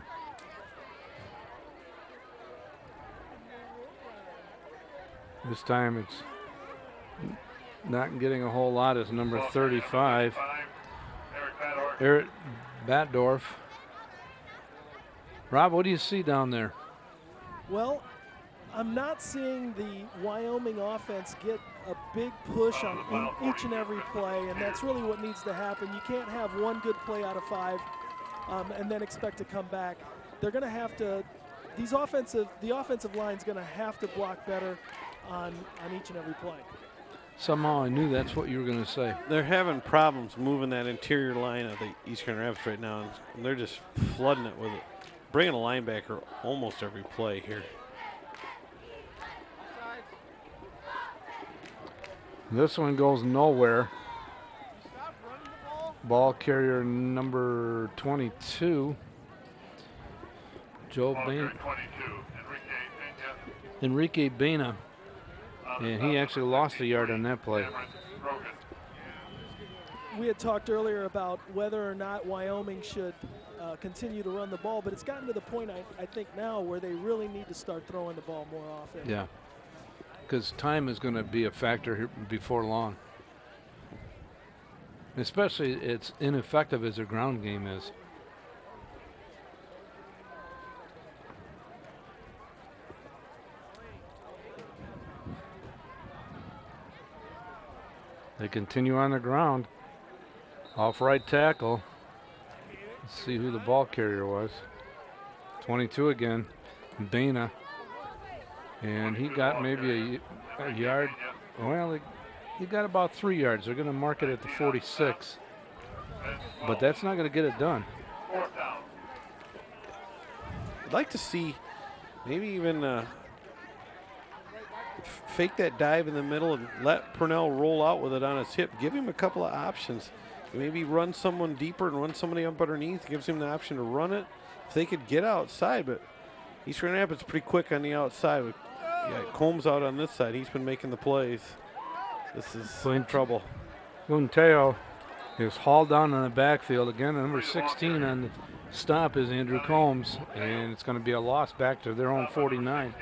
This time it's not getting a whole lot as number 35, Eric Batdorf. Rob, what do you see down there? Well, I'm not seeing the Wyoming offense get a big push on each and every play, and that's really what needs to happen. You can't have one good play out of 5 and then expect to come back. They're going to have to, the offensive line's going to have to block better on each and every play. Somehow I knew that's what you were going to say. They're having problems moving that interior line of the East Grand Rapids right now, and they're just flooding it with it. Bringing a linebacker almost every play here. This one goes nowhere. Ball carrier number 22, Enrique Bena. And he actually lost a yard on that play. We had talked earlier about whether or not Wyoming should continue to run the ball, but it's gotten to the point, I think now, where they really need to start throwing the ball more often. Yeah, because time is going to be a factor here before long. Especially it's ineffective as their ground game is. They continue on the ground. Off right tackle. Let's see who the ball carrier was. 22 again, Bena. And he got maybe a yard. Well, he got about 3 yards. They're going to mark it at the 46. But that's not going to get it done. I'd like to see maybe even fake that dive in the middle and let Purnell roll out with it on his hip. Give him a couple of options. Maybe run someone deeper and run somebody up underneath. Gives him the option to run it. If they could get outside, but East Grand Rapids pretty quick on the outside. With Combs out on this side. He's been making the plays. This is in trouble. Gunteo is hauled down in the backfield. Again, number 16 on the stop is Andrew Combs, and it's going to be a loss back to their own 49.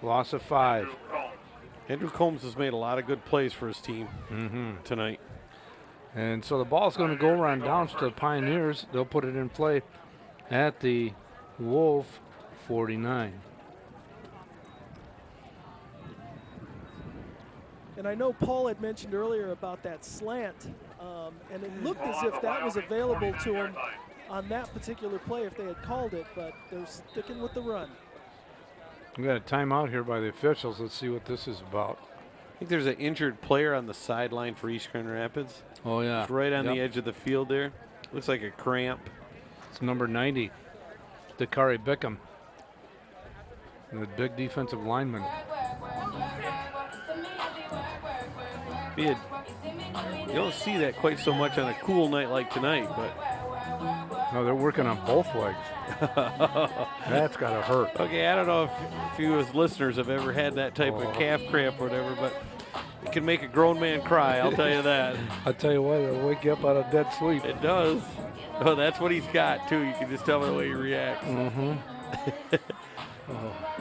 Loss of 5. Andrew Combs has made a lot of good plays for his team tonight. And so the ball's going to go around down to the Pioneers. They'll put it in play at the Wolf 49. And I know Paul had mentioned earlier about that slant, and it looked as if that was available to him on that particular play if they had called it, but they're sticking with the run. We got a timeout here by the officials. Let's see what this is about. I think there's an injured player on the sideline for East Grand Rapids. Oh, yeah. It's right on the edge of the field there. Looks like a cramp. It's number 90, Dakari Bickham, the big defensive lineman. You don't see that quite so much on a cool night like tonight, but. No, they're working on both legs. That's got to hurt. Okay, I don't know if you as listeners have ever had that type of calf cramp or whatever, but it can make a grown man cry, I'll tell you that. I'll tell you what, it'll wake you up out of dead sleep. It does. Oh, that's what he's got, too. You can just tell by the way he reacts.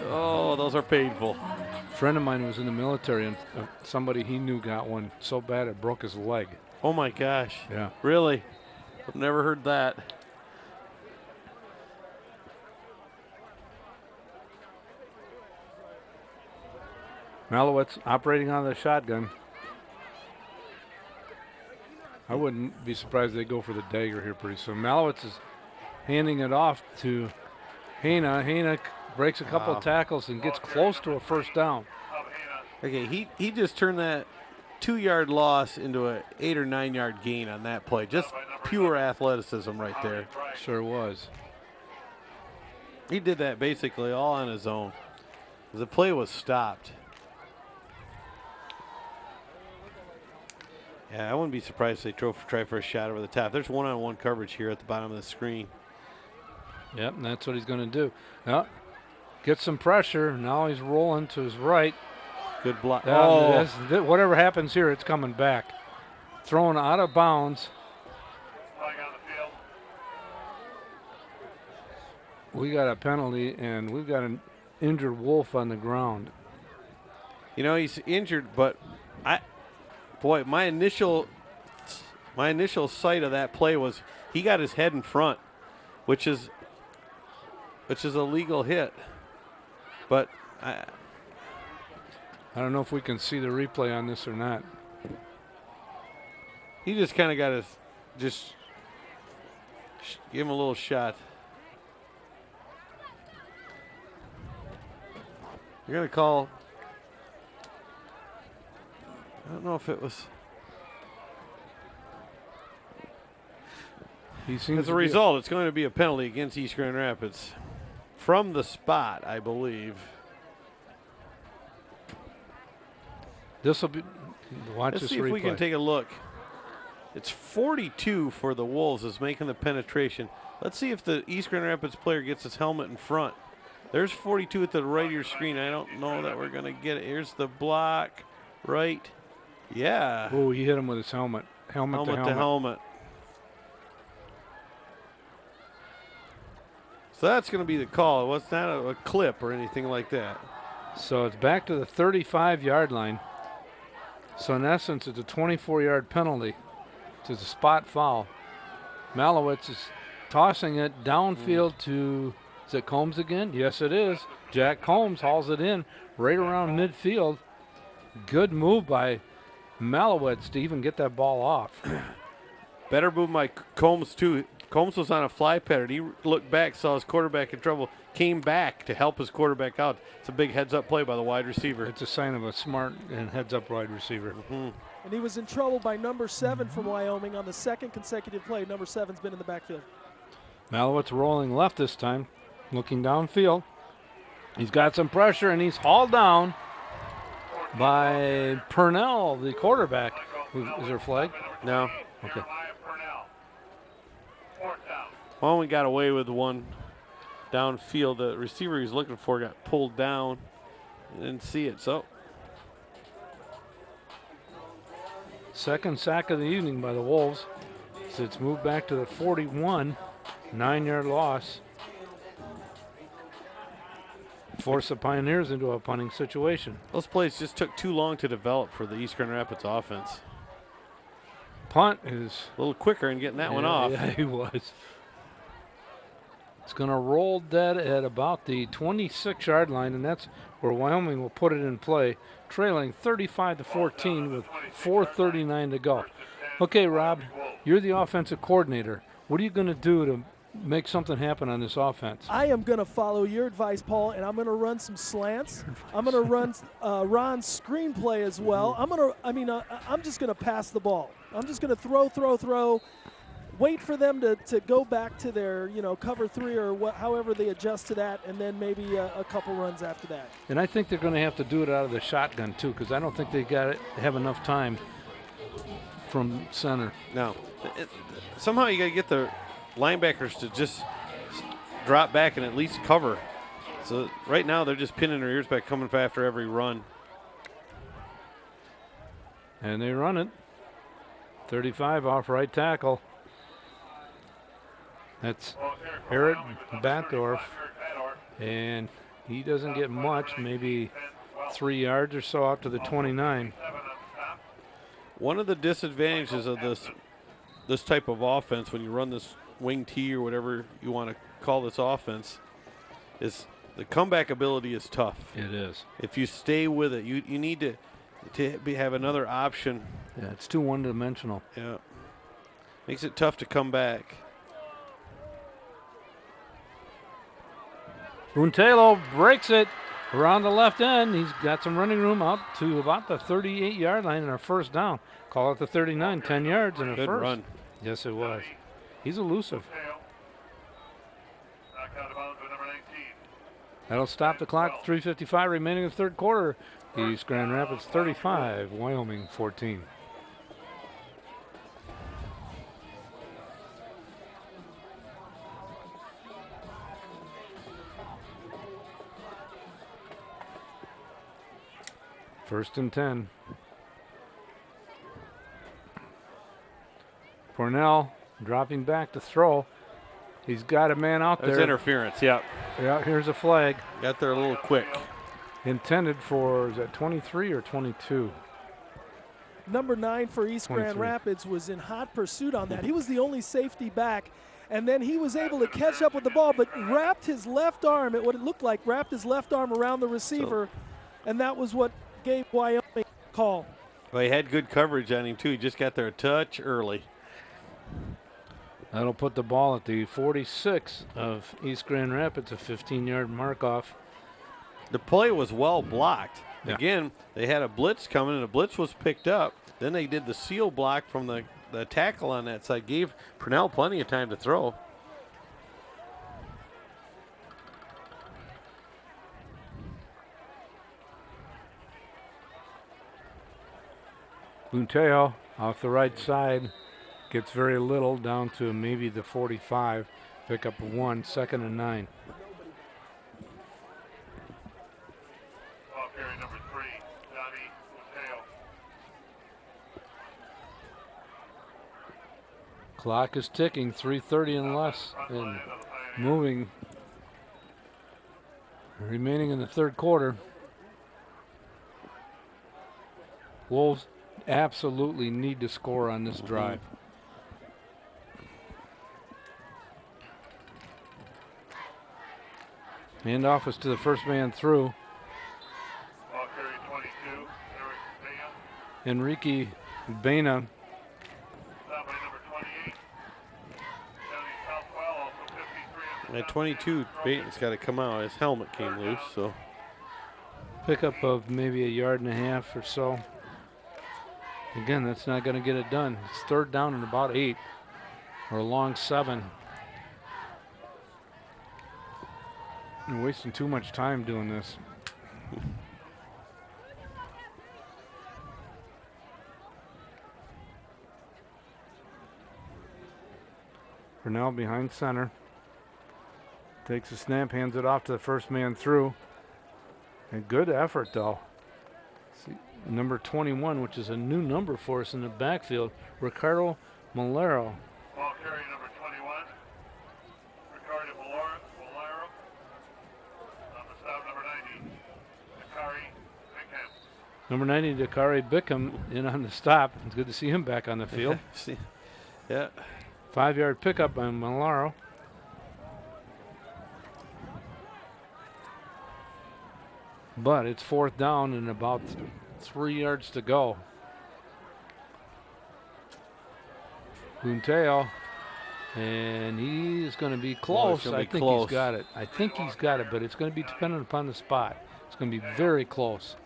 Oh, those are painful. A friend of mine was in the military, and somebody he knew got one so bad it broke his leg. Oh, my gosh. Yeah. Really? I've never heard that. Malowitz operating on the shotgun. I wouldn't be surprised if they go for the dagger here pretty soon. Malowitz is handing it off to Hana. Hana breaks a couple of tackles and gets close to a first down. Okay, he just turned that 2-yard loss into an 8 or 9 yard gain on that play. Just pure athleticism right there. Sure was. He did that basically all on his own. The play was stopped. Yeah, I wouldn't be surprised if they try for a shot over the top. There's one-on-one coverage here at the bottom of the screen. Yep, and that's what he's going to do. Now, get some pressure. Now he's rolling to his right. Good block. Whatever happens here, it's coming back. thrown out of bounds. Flag on the field. We got a penalty, and we've got an injured Wolf on the ground. You know, he's injured, but my initial sight of that play was he got his head in front, which is a legal hit. But I don't know if we can see the replay on this or not. He just kind of got give him a little shot. You're going to call. I don't know if it was. As a result, it's going to be a penalty against East Grand Rapids from the spot, I believe. This will be. Watch Let's this see replay. if we can take a look. It's 42 for the Wolves is making the penetration. Let's see if the East Grand Rapids player gets his helmet in front. There's 42 at the right of your screen. I don't know that we're going to get it. Here's the block. Right. Yeah. Oh, he hit him with his helmet. Helmet to helmet. So that's going to be the call. It was not a clip or anything like that. So it's back to the 35-yard line. So in essence, it's a 24-yard penalty. It's a spot foul. Malowitz is tossing it downfield to, is it Combs again? Yes, it is. Jack Combs hauls it in right around midfield. Good move by Malowitz to even get that ball off. Better move by Combs, too. Combs was on a fly pattern. He looked back, saw his quarterback in trouble, came back to help his quarterback out. It's a big heads-up play by the wide receiver. It's a sign of a smart and heads-up wide receiver. Mm-hmm. And he was in trouble by number 7 from Wyoming on the second consecutive play. Number 7's been in the backfield. Malowitz rolling left this time, looking downfield. He's got some pressure, and he's hauled down by Purnell, the quarterback. Is there a flag? No. Okay. Well, we got away with one downfield. The receiver he was looking for got pulled down. Didn't see it, so. Second sack of the evening by the Wolves. So it's moved back to the 41, 9-yard loss. Force the Pioneers into a punting situation. Those plays just took too long to develop for the East Grand Rapids offense. Punt is a little quicker in getting that one off. Yeah, he was. It's going to roll dead at about the 26-yard line, and that's where Wyoming will put it in play, trailing 35-14 with 4:39 to go. Okay, Rob, you're the offensive coordinator. What are you going to do to make something happen on this offense? I am going to follow your advice, Paul, and I'm going to run some slants. I'm going to run Ron's screenplay as well. I'm just going to pass the ball. I'm just going to throw. Wait for them to go back to their, cover 3 or however they adjust to that, and then maybe a couple runs after that. And I think they're going to have to do it out of the shotgun too, because I don't think they have enough time from center. No. Somehow you got to get the linebackers to just drop back and at least cover. So right now they're just pinning their ears back, coming after every run. And they run it. 35 off right tackle. That's Eric Batdorf, and he doesn't get much, maybe 3 yards or so out to the 29. One of the disadvantages of this type of offense, when you run this wing T or whatever you want to call this offense, is the comeback ability is tough. It is. If you stay with it, you need to have another option. Yeah, it's too one-dimensional. Yeah, makes it tough to come back. Untelo breaks it around the left end. He's got some running room out to about the 38-yard line and a first down. Call it the 39, 10 yards and a Good first. run. Yes, it was. He's elusive. That'll stop the clock. 3:55 remaining in the third quarter. East Grand Rapids 35, Wyoming 14. First and 10. Cornell dropping back to throw. He's got a man out There's there. interference, yep. Yeah, here's a flag. Got there a little quick. Intended for, is that 23 or 22? Number 9 for East Grand 23. Rapids was in hot pursuit on that. He was the only safety back, and then he was able to catch up with the ball, but wrapped his left arm, what it looked like, wrapped his left arm around the receiver, and that was what gave Wyoming a call. Well, he had good coverage on him, too. He just got there a touch early. That'll put the ball at the 46 of East Grand Rapids, a 15-yard mark-off. The play was well blocked. Yeah. Again, they had a blitz coming, and the blitz was picked up. Then they did the seal block from the tackle on that side. Gave Purnell plenty of time to throw. Bunteo off the right side gets very little, down to maybe the 45. Pick up 1, 2nd and 9. Ball carrier number 3, Johnny Mateo. Clock is ticking, 3:30 and less, and moving. Remaining in the third quarter. Wolves absolutely need to score on this drive. Handoff is to the first man through. Ball carrier 22, Eric Bea. Enrique Baena. Stop by number 28. Johnny Southwell, also 53. At 22, Baten's got to come out. His helmet came loose, so. Pickup of maybe a yard and a half or so. Again, that's not going to get it done. It's third down and about 8, or a long 7. You're wasting too much time doing this. Purnell behind center. Takes a snap, hands it off to the first man through. A good effort, though. See, number 21, which is a new number for us in the backfield, Ricardo Malero. Ball carrier number 21, Ricardo Malero. On the stop, number 90, Dakari Bingham. Number 90, Dakari Bickham, in on the stop. It's good to see him back on the field. Yeah. 5-yard pickup by Malero. But it's fourth down and about 3 yards to go. Bunteo, and he's going to be close. I think he's got it. I think he's got it, but it's going to be dependent upon the spot. It's going to be very close.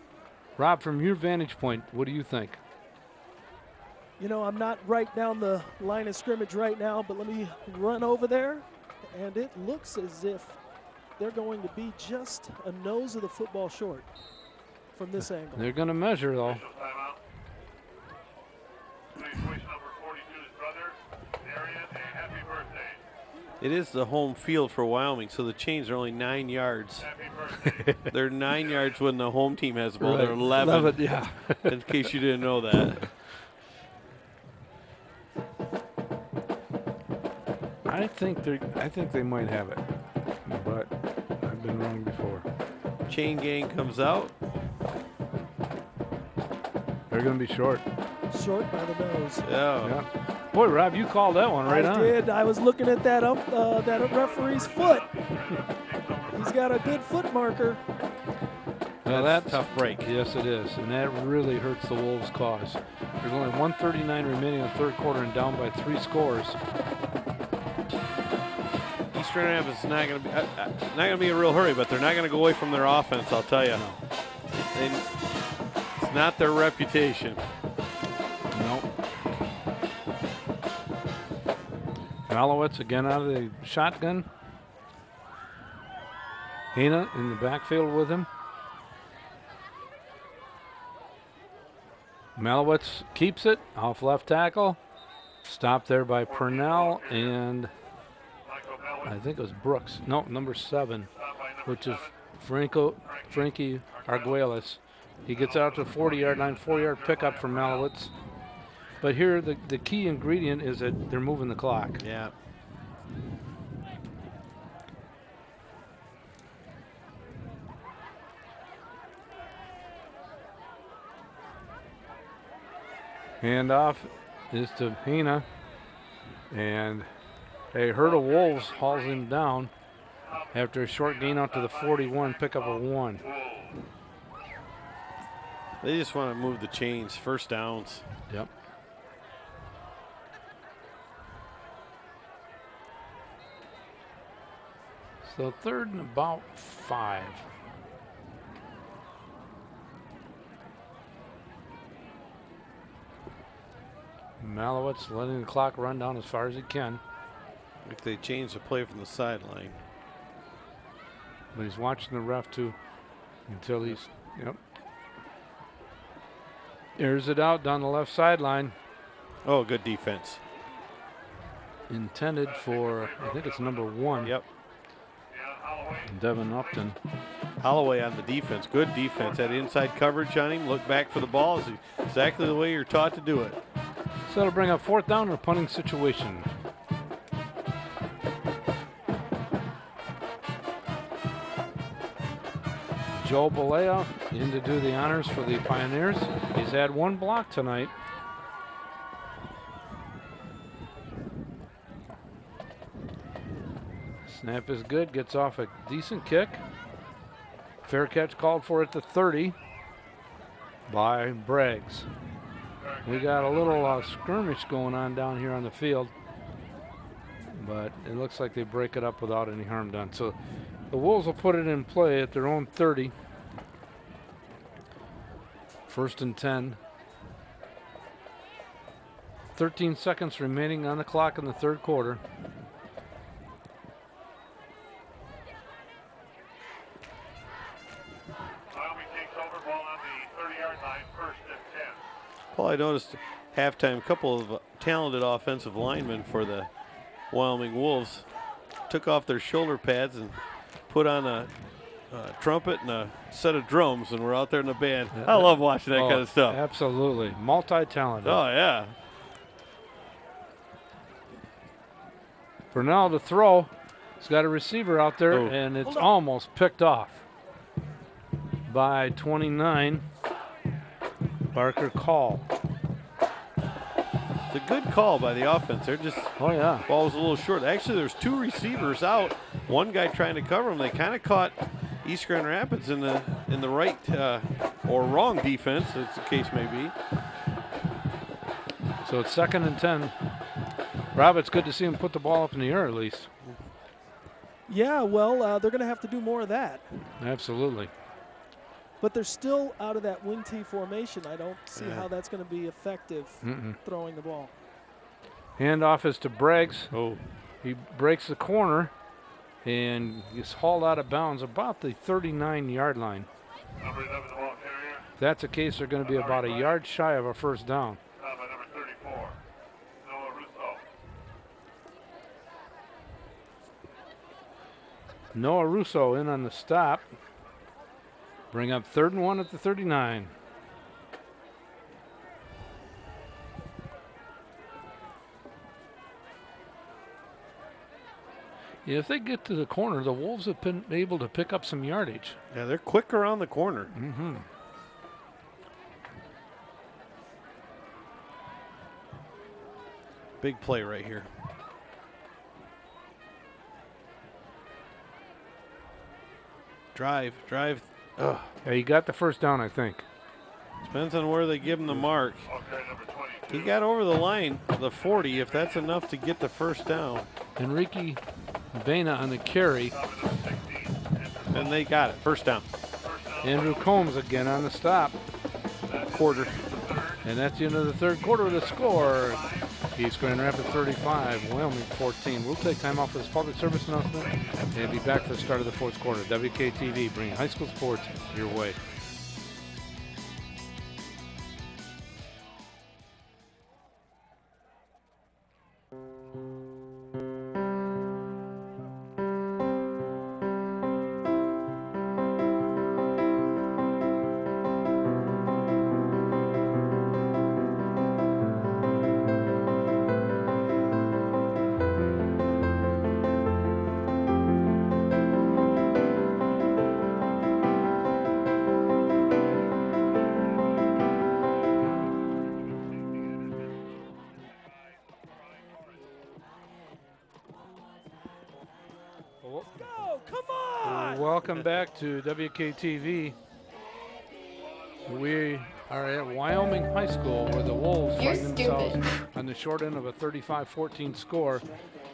Rob, from your vantage point, what do you think? You know, I'm not right down the line of scrimmage right now, but let me run over there, and it looks as if they're going to be just a nose of the football short from this angle. They're going to measure, though. It is the home field for Wyoming, so the chains are only 9 yards. They're 9 yards when the home team has the ball. Right. They're 11. 11, yeah. In case you didn't know that. I think they might have it, but I've been wrong before. Chain gang comes out. They're going to be short. Short by the nose. Yeah. Boy, Rob, you called that one right on. I did. I was looking at that referee's foot. He's got a good foot marker. Well, that's a tough break. Yes, it is, and that really hurts the Wolves' cause. There's only 1:39 remaining in the third quarter and down by 3 scores. Eastern Rapids is not going to be a real hurry, but they're not going to go away from their offense. I'll tell you. No. It's not their reputation. No. Malowitz again out of the shotgun. Hena in the backfield with him. Malowitz keeps it off left tackle. Stopped there by Purnell and I think it was Brooks. No, number 7, which is Frankie Arguelles. He gets out to the 40-yard line, 4-yard pickup from Malowitz. But here, the key ingredient is that they're moving the clock. Yeah. Handoff is to Hina. And a herd of wolves hauls him down after a short gain out to the 41, pickup of 1. They just want to move the chains, first downs. Yep. So 3rd and about 5. Malowitz letting the clock run down as far as he can. If they change the play from the sideline. But he's watching the ref too until he's, yep. Airs it out down the left sideline. Oh, good defense. Intended for, I think it's number 1. Yep. Devin Upton. Holloway on the defense. Good defense. Had inside coverage on him. Look back for the ball. Is exactly the way you're taught to do it. So that'll bring up 4th down in a punting situation. Joe Balea in to do the honors for the Pioneers. He's had 1 block tonight. Snap is good, gets off a decent kick. Fair catch called for at the 30 by Braggs. We got a little skirmish going on down here on the field, but it looks like they break it up without any harm done. So the Wolves will put it in play at their own 30. 1st and 10. 13 seconds remaining on the clock in the 3rd quarter. Paul, I noticed halftime, a couple of talented offensive linemen for the Wyoming Wolves took off their shoulder pads and put on a trumpet and a set of drums, and we're out there in the band. I love watching that kind of stuff. Absolutely. Multi-talented. Oh, yeah. Burnell to throw. He's got a receiver out there, and it's almost picked off by 29. Barker call. It's a good call by the offense. They're just, ball was a little short. Actually, there's 2 receivers out. One guy trying to cover him. They kind of caught East Grand Rapids in the right or wrong defense, as the case may be. So it's 2nd and 10. Rob, it's good to see him put the ball up in the air at least. Yeah, well, they're going to have to do more of that. Absolutely. But they're still out of that wing T formation. I don't see how that's going to be effective throwing the ball. Handoff is to Braggs. He breaks the corner and gets hauled out of bounds about the 39-yard line. Number 11, the ball carrier. If that's the case, they're going to be about a yard shy of a 1st down. Number 34, Noah Russo. Noah Russo in on the stop. Bring up 3rd and 1 at the 39. If they get to the corner, the Wolves have been able to pick up some yardage. Yeah, they're quick around the corner. Big play right here. Drive. Yeah, he got the 1st down, I think. Depends on where they give him the mark. He got over the line, the 40, if that's enough to get the 1st down. Enrique Bena on the carry. And they got it, 1st down. Andrew Combs again on the stop. Quarter. And that's the end of the 3rd quarter with the score. East Grand Rapids 35, Wyoming 14. We'll take time off for this public service announcement and be back for the start of the 4th quarter. WKTV bringing high school sports your way. Go, come on! Welcome back to WKTV. We are at Wyoming High School where the Wolves You're find themselves stupid. on the short end of a 35-14 score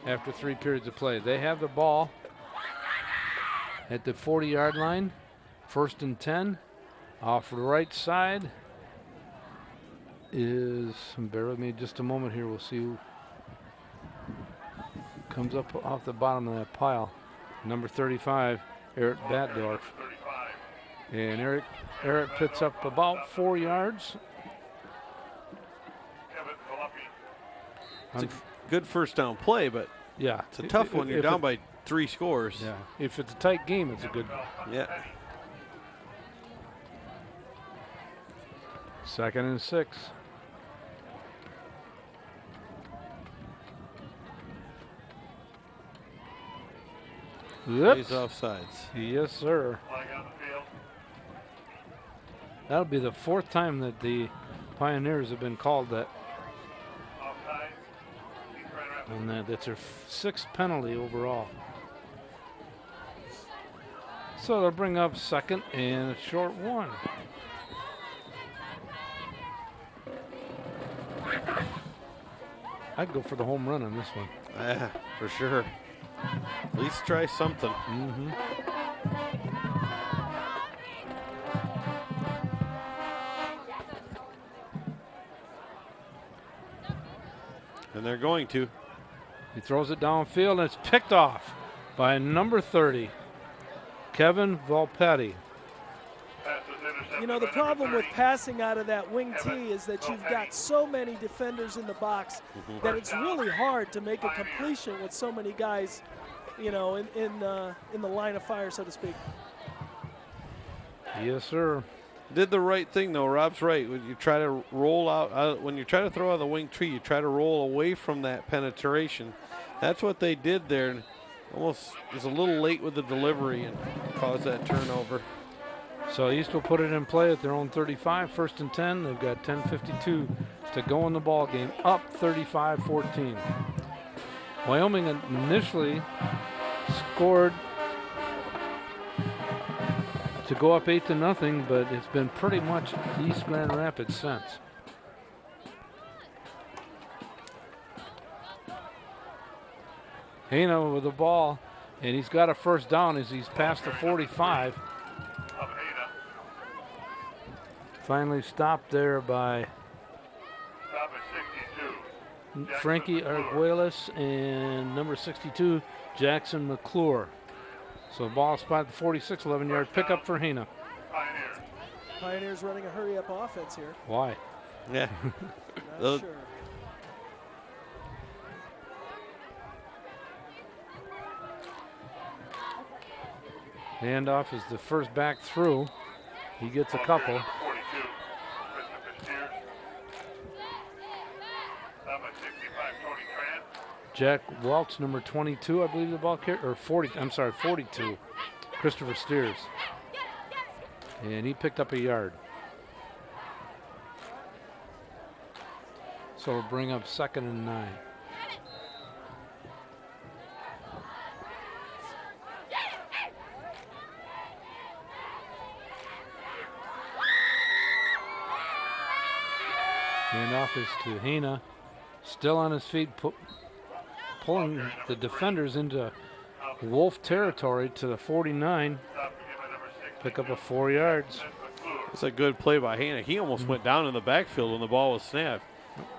after 3 periods of play. They have the ball at the 40-yard line, 1st and 10. Off the right side is, bear with me just a moment here, we'll see who comes up off the bottom of that pile. Number 35, Eric Batdorf. And Eric picks up about 4 yards. It's a good first down play, but yeah, it's a tough one. You're down by 3 scores. Yeah, if it's a tight game, it's a good. Yeah. 2nd and 6. Plays offsides. Yes, sir. That'll be the 4th time that the Pioneers have been called that. And that's their 6th penalty overall. So they'll bring up 2nd and a short 1. I'd go for the home run on this one. Yeah, for sure. At least try something. Mm-hmm. And they're going to. He throws it downfield, and it's picked off by number 30, Kevin Volpetti. You know, the problem with passing out of that wing tee is that you've got so many defenders in the box that it's really hard to make a completion with so many guys, you know, in the line of fire, so to speak. Yes, sir. Did the right thing, though. Rob's right. When you try to roll out, when you try to throw out of the wing tree, you try to roll away from that penetration. That's what they did there. And almost was a little late with the delivery and caused that turnover. So East will put it in play at their own 35, 1st and 10. They've got 10:52 to go in the ball game, up 35-14. Wyoming initially scored to go up 8-0, but it's been pretty much East Grand Rapids since. Hana with the ball, and he's got a 1st down as he's past the 45. Finally stopped there by Frankie Arguelles and number 62, Jackson McClure. So ball spot at the 46, 11-yard pickup for Hana. Pioneers running a hurry-up offense here. Why? Yeah. Not sure. Handoff is the first back through. He gets a couple. Jack Waltz, number 22, I believe the ball carrier, or 40, I'm sorry, 42, Christopher Steers. And he picked up a yard. So we'll bring up 2nd and 9. Handoff is to Hana, still on his feet, pulling the defenders into Wolf territory to the 49. Pick up a 4 yards. That's a good play by Hana. He almost went down in the backfield when the ball was snapped.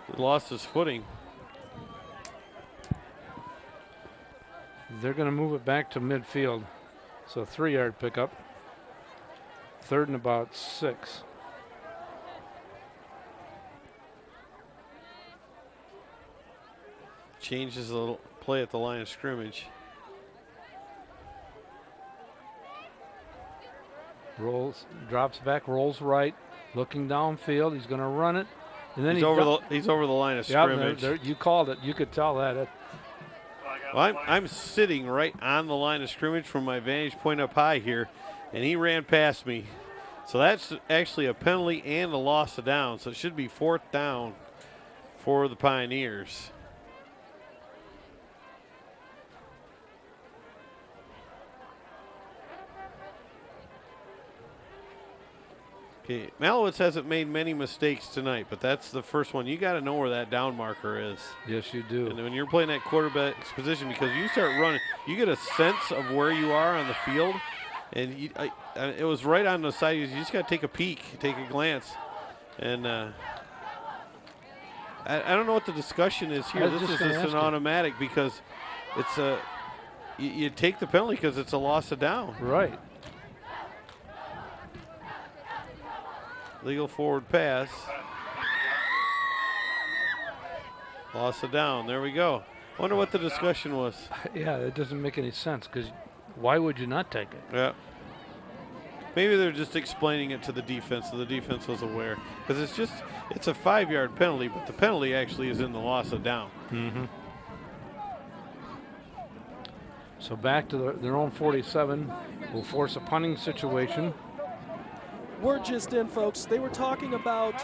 He lost his footing. They're going to move it back to midfield. So 3-yard pickup. 3rd and about 6. Changes the play at the line of scrimmage. Rolls, drops back, rolls right, looking downfield. He's going to run it, and then he's over the line of scrimmage. You called it. You could tell that. Well, I'm sitting right on the line of scrimmage from my vantage point up high here, and he ran past me. So that's actually a penalty and a loss of down. So it should be 4th down for the Pioneers. Okay, Malowitz hasn't made many mistakes tonight, but that's the first one. You got to know where that down marker is. Yes, you do. And when you're playing that quarterback's position, because you start running, you get a sense of where you are on the field, and it was right on the side. You just got to take a peek, take a glance, and I don't know what the discussion is here. This is just an automatic because it's a you take the penalty because it's a loss of down. Right. Legal forward pass. Loss of down. There we go. Wonder what the discussion was. Yeah, it doesn't make any sense because why would you not take it? Yeah. Maybe they're just explaining it to the defense so the defense was aware. Because it's a 5-yard penalty, but the penalty actually is in the loss of down. Mm-hmm. So back to their own 47 will force a punting situation. We're just in, folks. They were talking about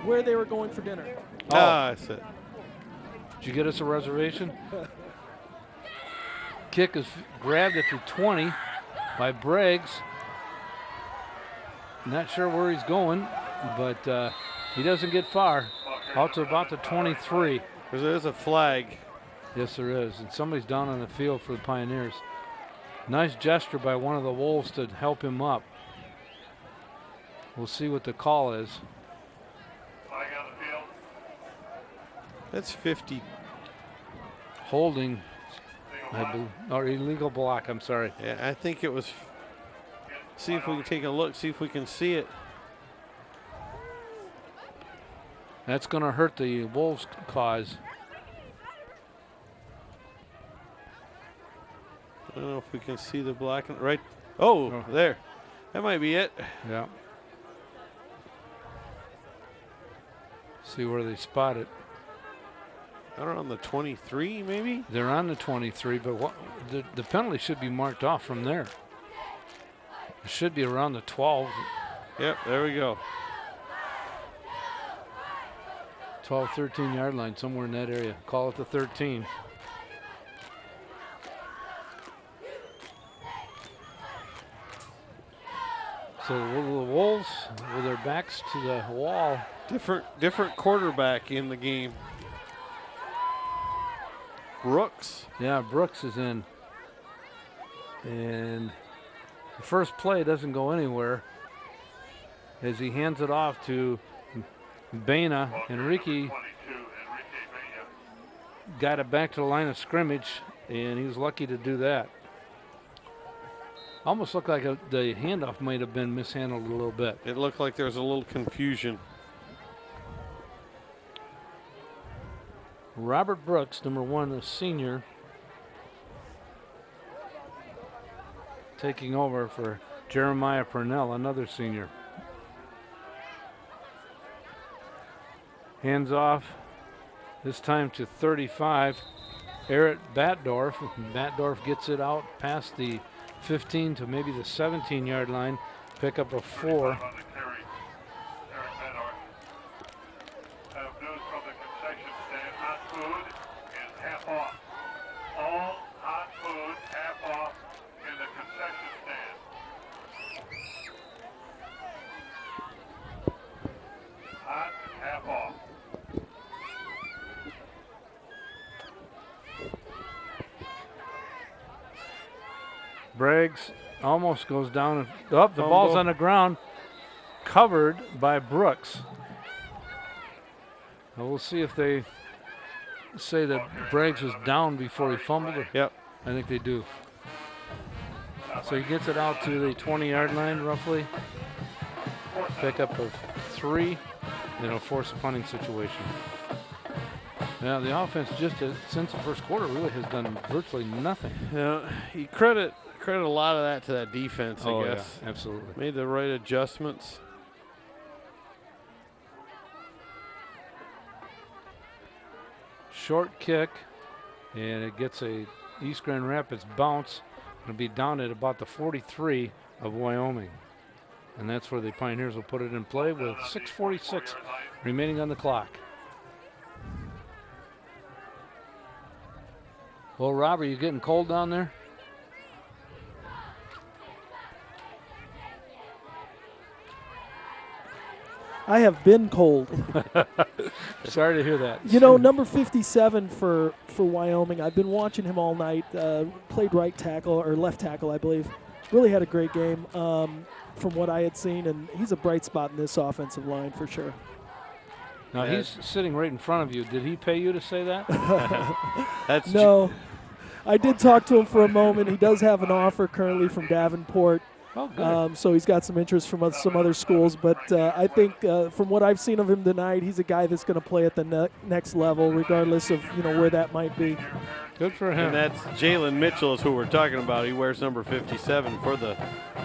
where they were going for dinner. I said. Did you get us a reservation? Kick is grabbed at the 20 by Briggs. Not sure where he's going, but he doesn't get far. Out to about the 23. There's a flag. Yes, there is. And somebody's down on the field for the Pioneers. Nice gesture by one of the Wolves to help him up. We'll see what the call is. That's 50. Holding, or illegal block, I'm sorry. Yeah, I think it was. See if we can take a look, see if we can see it. That's going to hurt the Wolves' cause. I don't know if we can see the black and right. Oh, there. That might be it. Yeah. See where they spot it. They're on the 23, maybe? They're on the 23, but the penalty should be marked off from there. It should be around the 12. Yep, there we go. 12, 13-yard line, somewhere in that area. Call it the 13. So the Wolves, with their backs to the wall. Different quarterback in the game. Brooks. Yeah, Brooks is in. And the first play doesn't go anywhere as he hands it off to Baina. Enrique got it back to the line of scrimmage, and he was lucky to do that. Almost looked like the handoff might have been mishandled a little bit. It looked like there was a little confusion. Robert Brooks, number 1, a senior, taking over for Jeremiah Purnell, another senior. Hands off, this time to 35. Eric Batdorf. Batdorf gets it out past the 15 to maybe the 17-yard line. Pick up a 4. Briggs almost goes down. The ball's on the ground, covered by Brooks. Now we'll see if they say that Briggs was down before he fumbled. Yep. I think they do. So he gets it out to the 20-yard line roughly. Pickup of 3, and it'll force a punting situation. Now the offense just since the first quarter really has done virtually nothing. Yeah, you credit a lot of that to that defense, I guess. Yeah, absolutely. Made the right adjustments. Short kick, and it gets a East Grand Rapids bounce. It'll be down at about the 43 of Wyoming. And that's where the Pioneers will put it in play with 6:46 remaining on the clock. Well, Rob, are you getting cold down there? I have been cold. Sorry to hear that. You know, number 57 for Wyoming, I've been watching him all night. Played right tackle or left tackle, I believe. Really had a great game from what I had seen, and he's a bright spot in this offensive line for sure. Now, he's sitting right in front of you. Did he pay you to say that? No. I did talk to him for a moment. He does have an offer currently from Davenport. Oh, good. So he's got some interest from some other schools. But I think from what I've seen of him tonight, he's a guy that's going to play at the next level, regardless of where that might be. Good for him. And that's Jalen Mitchell is who we're talking about. He wears number 57 for the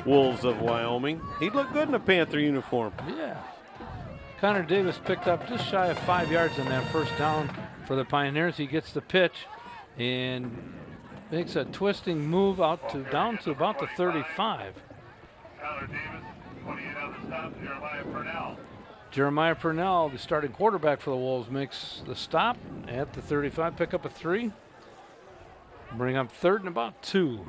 Wolves of Wyoming. He'd look good in a Panther uniform. Yeah. Connor Davis picked up just shy of 5 yards on that first down for the Pioneers. He gets the pitch and makes a twisting move down to about the 35. Connor Davis, 28 on the stop, Jeremiah Purnell. Jeremiah Purnell, the starting quarterback for the Wolves, makes the stop at the 35, pick up a 3. Bring up 3rd and about 2.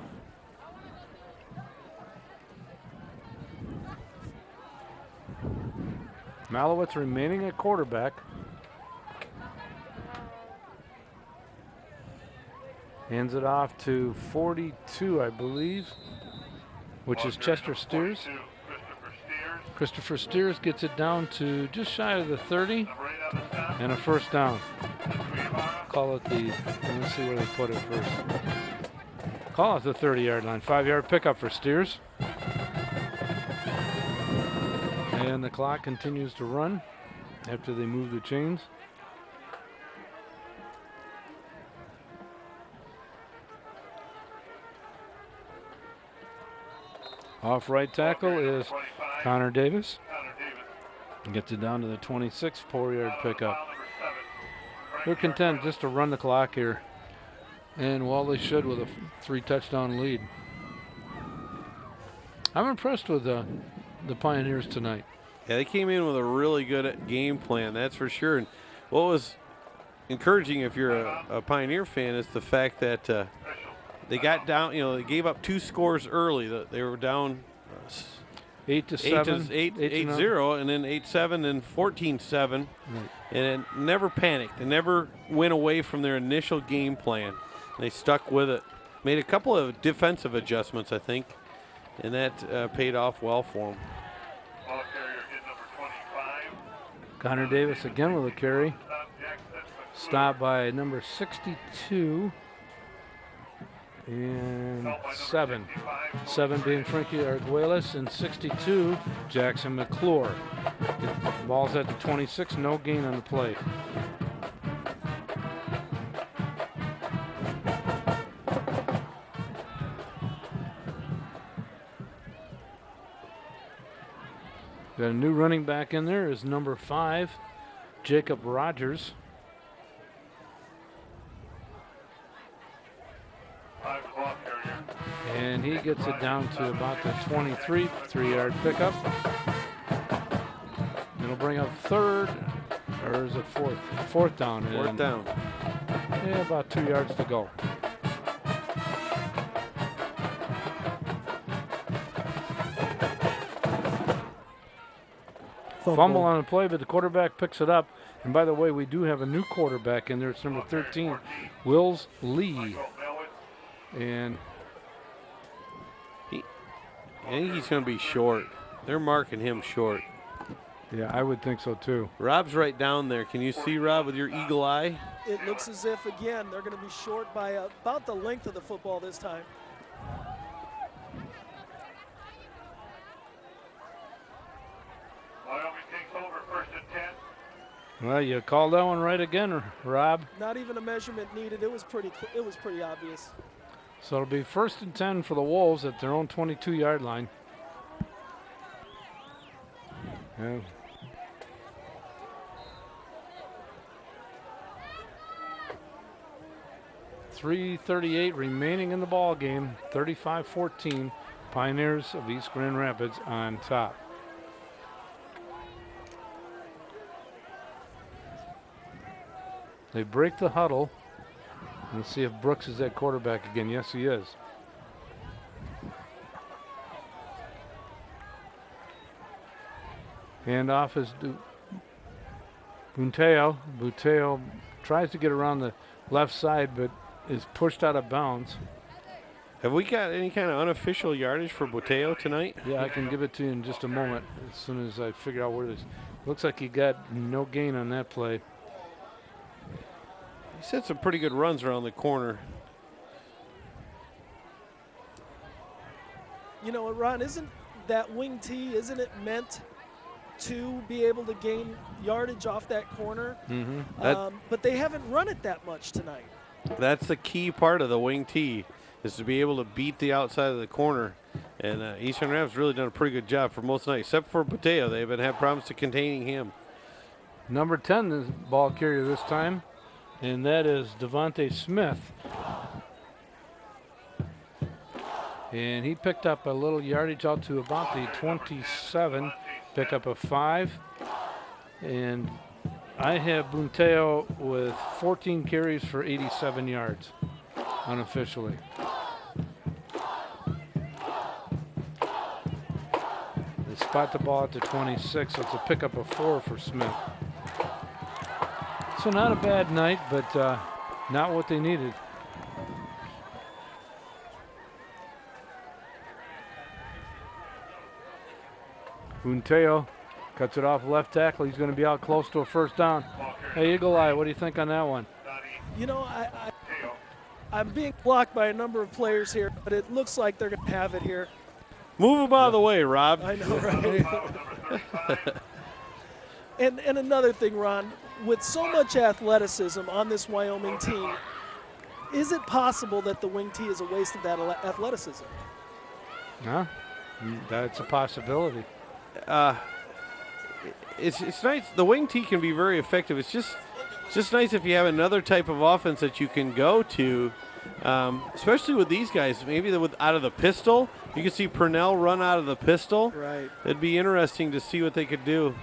Malowitz remaining at quarterback. Hands it off to 42, I believe, which is Chester Steers. Christopher Steers gets it down to just shy of the 30 and a first down. Call it let me see where they put it first. Call it the 30-yard line. 5-yard pickup for Steers. And the clock continues to run after they move the chains. Off right tackle is Connor Davis. Gets it down to the 26, 4-yard pickup. They're content just to run the clock here. And well, they should with a 3-touchdown lead. I'm impressed with the Pioneers tonight. Yeah, they came in with a really good game plan, that's for sure. And what was encouraging if you're a Pioneer fan is the fact that they got down, they gave up 2 scores early. They were down 8-7, 8-0, and then 8-7 and 14-7. Right. And it never panicked. They never went away from their initial game plan. They stuck with it. Made a couple of defensive adjustments, I think, and that paid off well for them. Connor Davis again with a carry. Stopped by number 62 and 7. 7 being Frankie Arguelles and 62, Jackson McClure. The ball's at the 26, no gain on the play. Got a new running back in there is number 5, Jacob Rogers. And he gets it down to about the 23, 3-yard pickup. It'll bring up 3rd, or is it 4th? 4th down. 4th down. Yeah, about 2 yards to go. Fumble on the play, but the quarterback picks it up. And by the way, we do have a new quarterback in there. It's number 13, Wills Lee. And I think he's going to be short. They're marking him short. Yeah, I would think so too. Rob's right down there. Can you see Rob with your eagle eye? It looks as if, again, they're going to be short by about the length of the football this time. Wyoming takes over 1st and 10. Well, you called that one right again, Rob. Not even a measurement needed. It was pretty obvious. So it'll be 1st and 10 for the Wolves at their own 22-yard line. Yeah. .338 remaining in the ball game. 35-14. Pioneers of East Grand Rapids on top. They break the huddle. Let's see if Brooks is at quarterback again. Yes, he is. Handoff is Bunteo. Bunteo tries to get around the left side, but is pushed out of bounds. Have we got any kind of unofficial yardage for Boteo tonight? Yeah, I can give it to you in just a moment as soon as I figure out where this. Looks like he got no gain on that play. He's had some pretty good runs around the corner. You know, Ron, isn't that wing T, isn't it meant to be able to gain yardage off that corner? Mm-hmm. But they haven't run it that much tonight. That's the key part of the wing T, is to be able to beat the outside of the corner. And Eastern Rapids really done a pretty good job for most nights, except for Boteo. They've been had problems to containing him. Number 10, the ball carrier this time, and that is Devontae Smith. And he picked up a little yardage out to about the 27, pick up a 5. And I have Bunteo with 14 carries for 87 yards, unofficially. They spot the ball at the 26, so it's a pickup of 4 for Smith. So not a bad night, but not what they needed. Bunteo cuts it off left tackle. He's going to be out close to a first down. Hey, Eagle Eye, what do you think on that one? You know, I'm being blocked by a number of players here, but it looks like they're going to have it here. Move him out of the way, Rob. I know, right? And another thing, Ron, with so much athleticism on this Wyoming team, is it possible that the wing T is a waste of that athleticism? No, that's a possibility. It's nice. The wing T can be very effective. It's just nice if you have another type of offense that you can go to, especially with these guys. Maybe out of the pistol. You can see Purnell run out of the pistol. Right. It'd be interesting to see what they could do.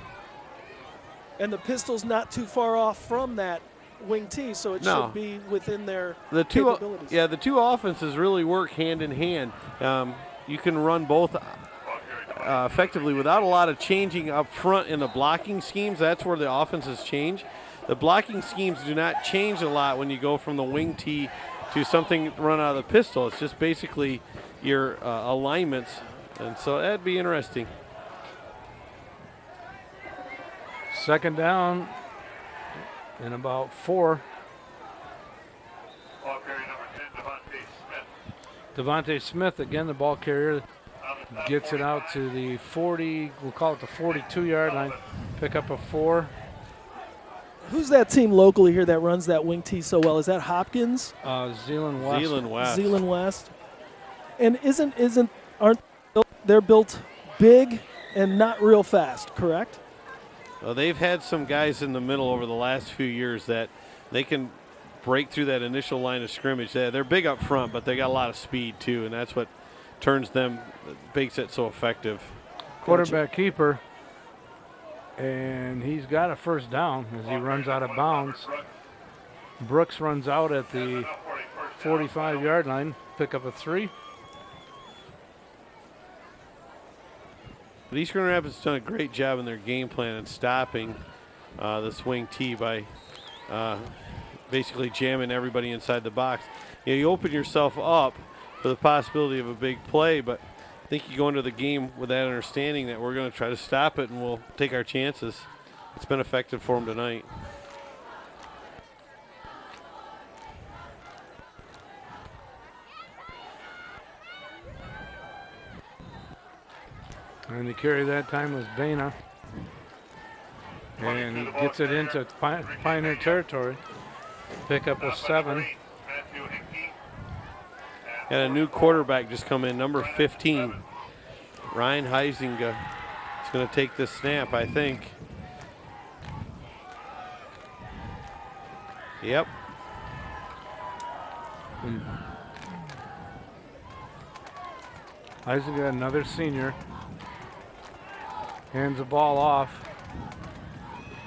And the pistol's not too far off from that wing T, so it should be within their capabilities. Yeah, the two offenses really work hand in hand. You can run both effectively without a lot of changing up front in the blocking schemes. That's where the offenses change. The blocking schemes do not change a lot when you go from the wing T to something run out of the pistol. It's just basically your alignments, and so that'd be interesting. Second down and about 4. Ball carrier number 10, Devontae Smith. Devontae Smith, again, the ball carrier, gets it out to the 40, we'll call it the 42-yard line, pick up a 4. Who's that team locally here that runs that wing T so well? Is that Hopkins? Zeeland West. Zeeland West. And aren't they're built big and not real fast, correct? Well, they've had some guys in the middle over the last few years that they can break through that initial line of scrimmage. They're big up front, but they got a lot of speed too, and that's what makes it so effective. Quarterback keeper, and he's got a first down as he runs out of bounds. Brooks runs out at the 45-yard line, pick up a 3. But East Grand Rapids has done a great job in their game plan and stopping this wing T by basically jamming everybody inside the box. You open yourself up for the possibility of a big play, but I think you go into the game with that understanding that we're going to try to stop it and we'll take our chances. It's been effective for them tonight. And the carry that time was Baina. And he gets it into Pioneer territory. Pick up a 7. Got a new quarterback just come in, number 15. Ryan Heisinger is going to take this snap, I think. Yep. Heisinger, another senior. Hands the ball off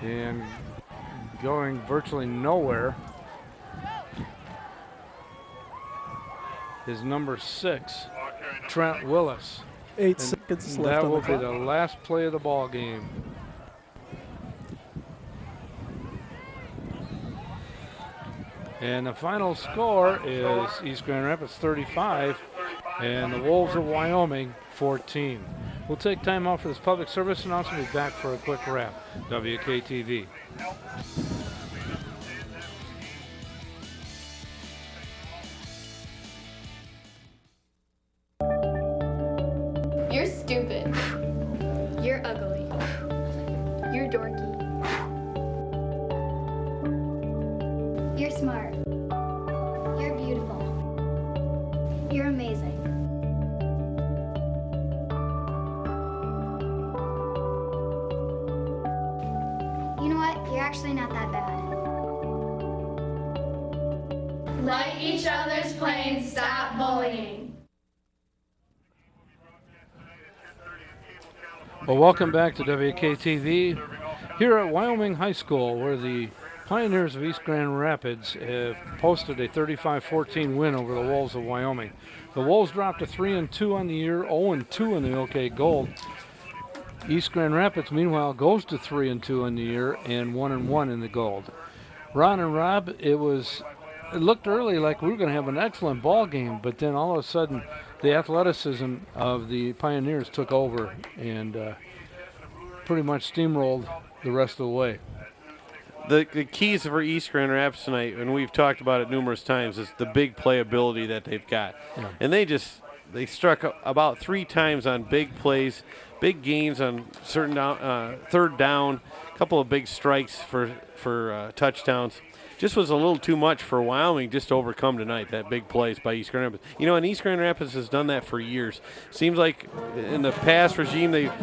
and going virtually nowhere is number 6, Trent Willis. 8 seconds left. That on will the be clock. the last play of the ball game. And the final score is East Grand Rapids 35 and the Wolves of Wyoming 14. We'll take time out for this public service announcement. We'll be back for a quick wrap. WKTV. You're stupid. You're ugly. You're dorky. You're smart. You're beautiful. You're amazing. You know what? You're actually not that bad. Like each other's planes, stop bullying. Well, welcome back to WKTV here at Wyoming High School, where the Pioneers of East Grand Rapids have posted a 35-14 win over the Wolves of Wyoming. The Wolves dropped to 3-2 on the year, 0-2 in the OK Gold. East Grand Rapids, meanwhile, goes to 3-2 on the year and 1-1 in the Gold. Ron and Rob, it looked early like we were going to have an excellent ball game, but then all of a sudden the athleticism of the Pioneers took over and pretty much steamrolled the rest of the way. The keys for East Grand Rapids tonight, and we've talked about it numerous times, is the big playability that they've got. Yeah. And they struck about 3 times on big plays, big gains on certain third down, a couple of big strikes for touchdowns. Just was a little too much for Wyoming just to overcome tonight, that big plays by East Grand Rapids. You know, and East Grand Rapids has done that for years. Seems like in the past regime, they'd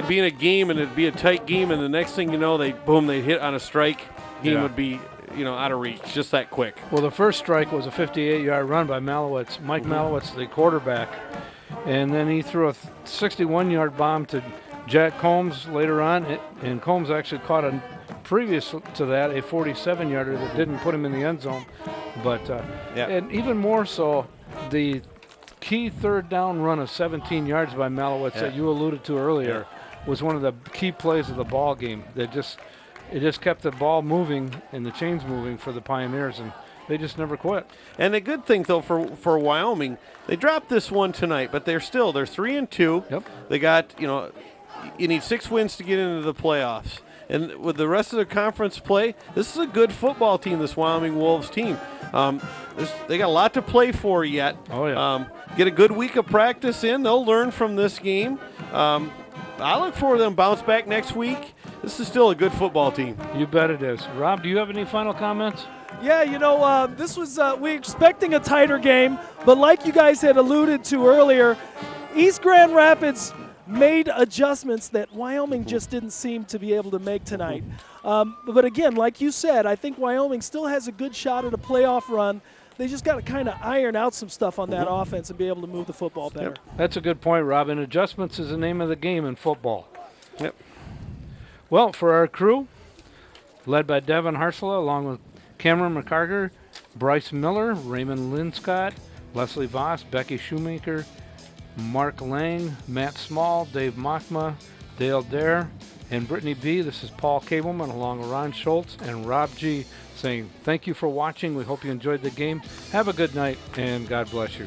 be in a game and it'd be a tight game, and the next thing you know, they'd hit on a strike. Game would be, out of reach, just that quick. Well, the first strike was a 58-yard run by Malowitz. Mike Malowitz, the quarterback. And then he threw a 61-yard bomb to Jack Combs later on, and Combs actually caught previous to that a 47-yarder that didn't put him in the end zone. But and even more so, the key third down run of 17 yards by Malowitz that you alluded to earlier was one of the key plays of the ball game. It just kept the ball moving and the chains moving for the Pioneers, and they just never quit. And the good thing, though, for Wyoming, they dropped this one tonight, but they're 3-2. Yep. They got, you need 6 wins to get into the playoffs. And with the rest of the conference play, this is a good football team, this Wyoming Wolves team. They got a lot to play for yet. Oh, yeah. Get a good week of practice in. They'll learn from this game. I look forward to them bounce back next week. This is still a good football team. You bet it is. Rob, do you have any final comments? Yeah, this was we expecting a tighter game, but like you guys had alluded to earlier, East Grand Rapids made adjustments that Wyoming just didn't seem to be able to make tonight. But again, like you said, I think Wyoming still has a good shot at a playoff run. They just got to kind of iron out some stuff on that offense and be able to move the football better. That's a good point, Rob. And adjustments is the name of the game in football. Yep. Well, for our crew, led by Devin Harsela, along with Cameron McCarter, Bryce Miller, Raymond Linscott, Leslie Voss, Becky Shoemaker, Mark Lang, Matt Small, Dave Mockma, Dale Dare, and Brittany B. This is Paul Cableman along with Ron Schultz and Rob G. saying thank you for watching. We hope you enjoyed the game. Have a good night, and God bless you.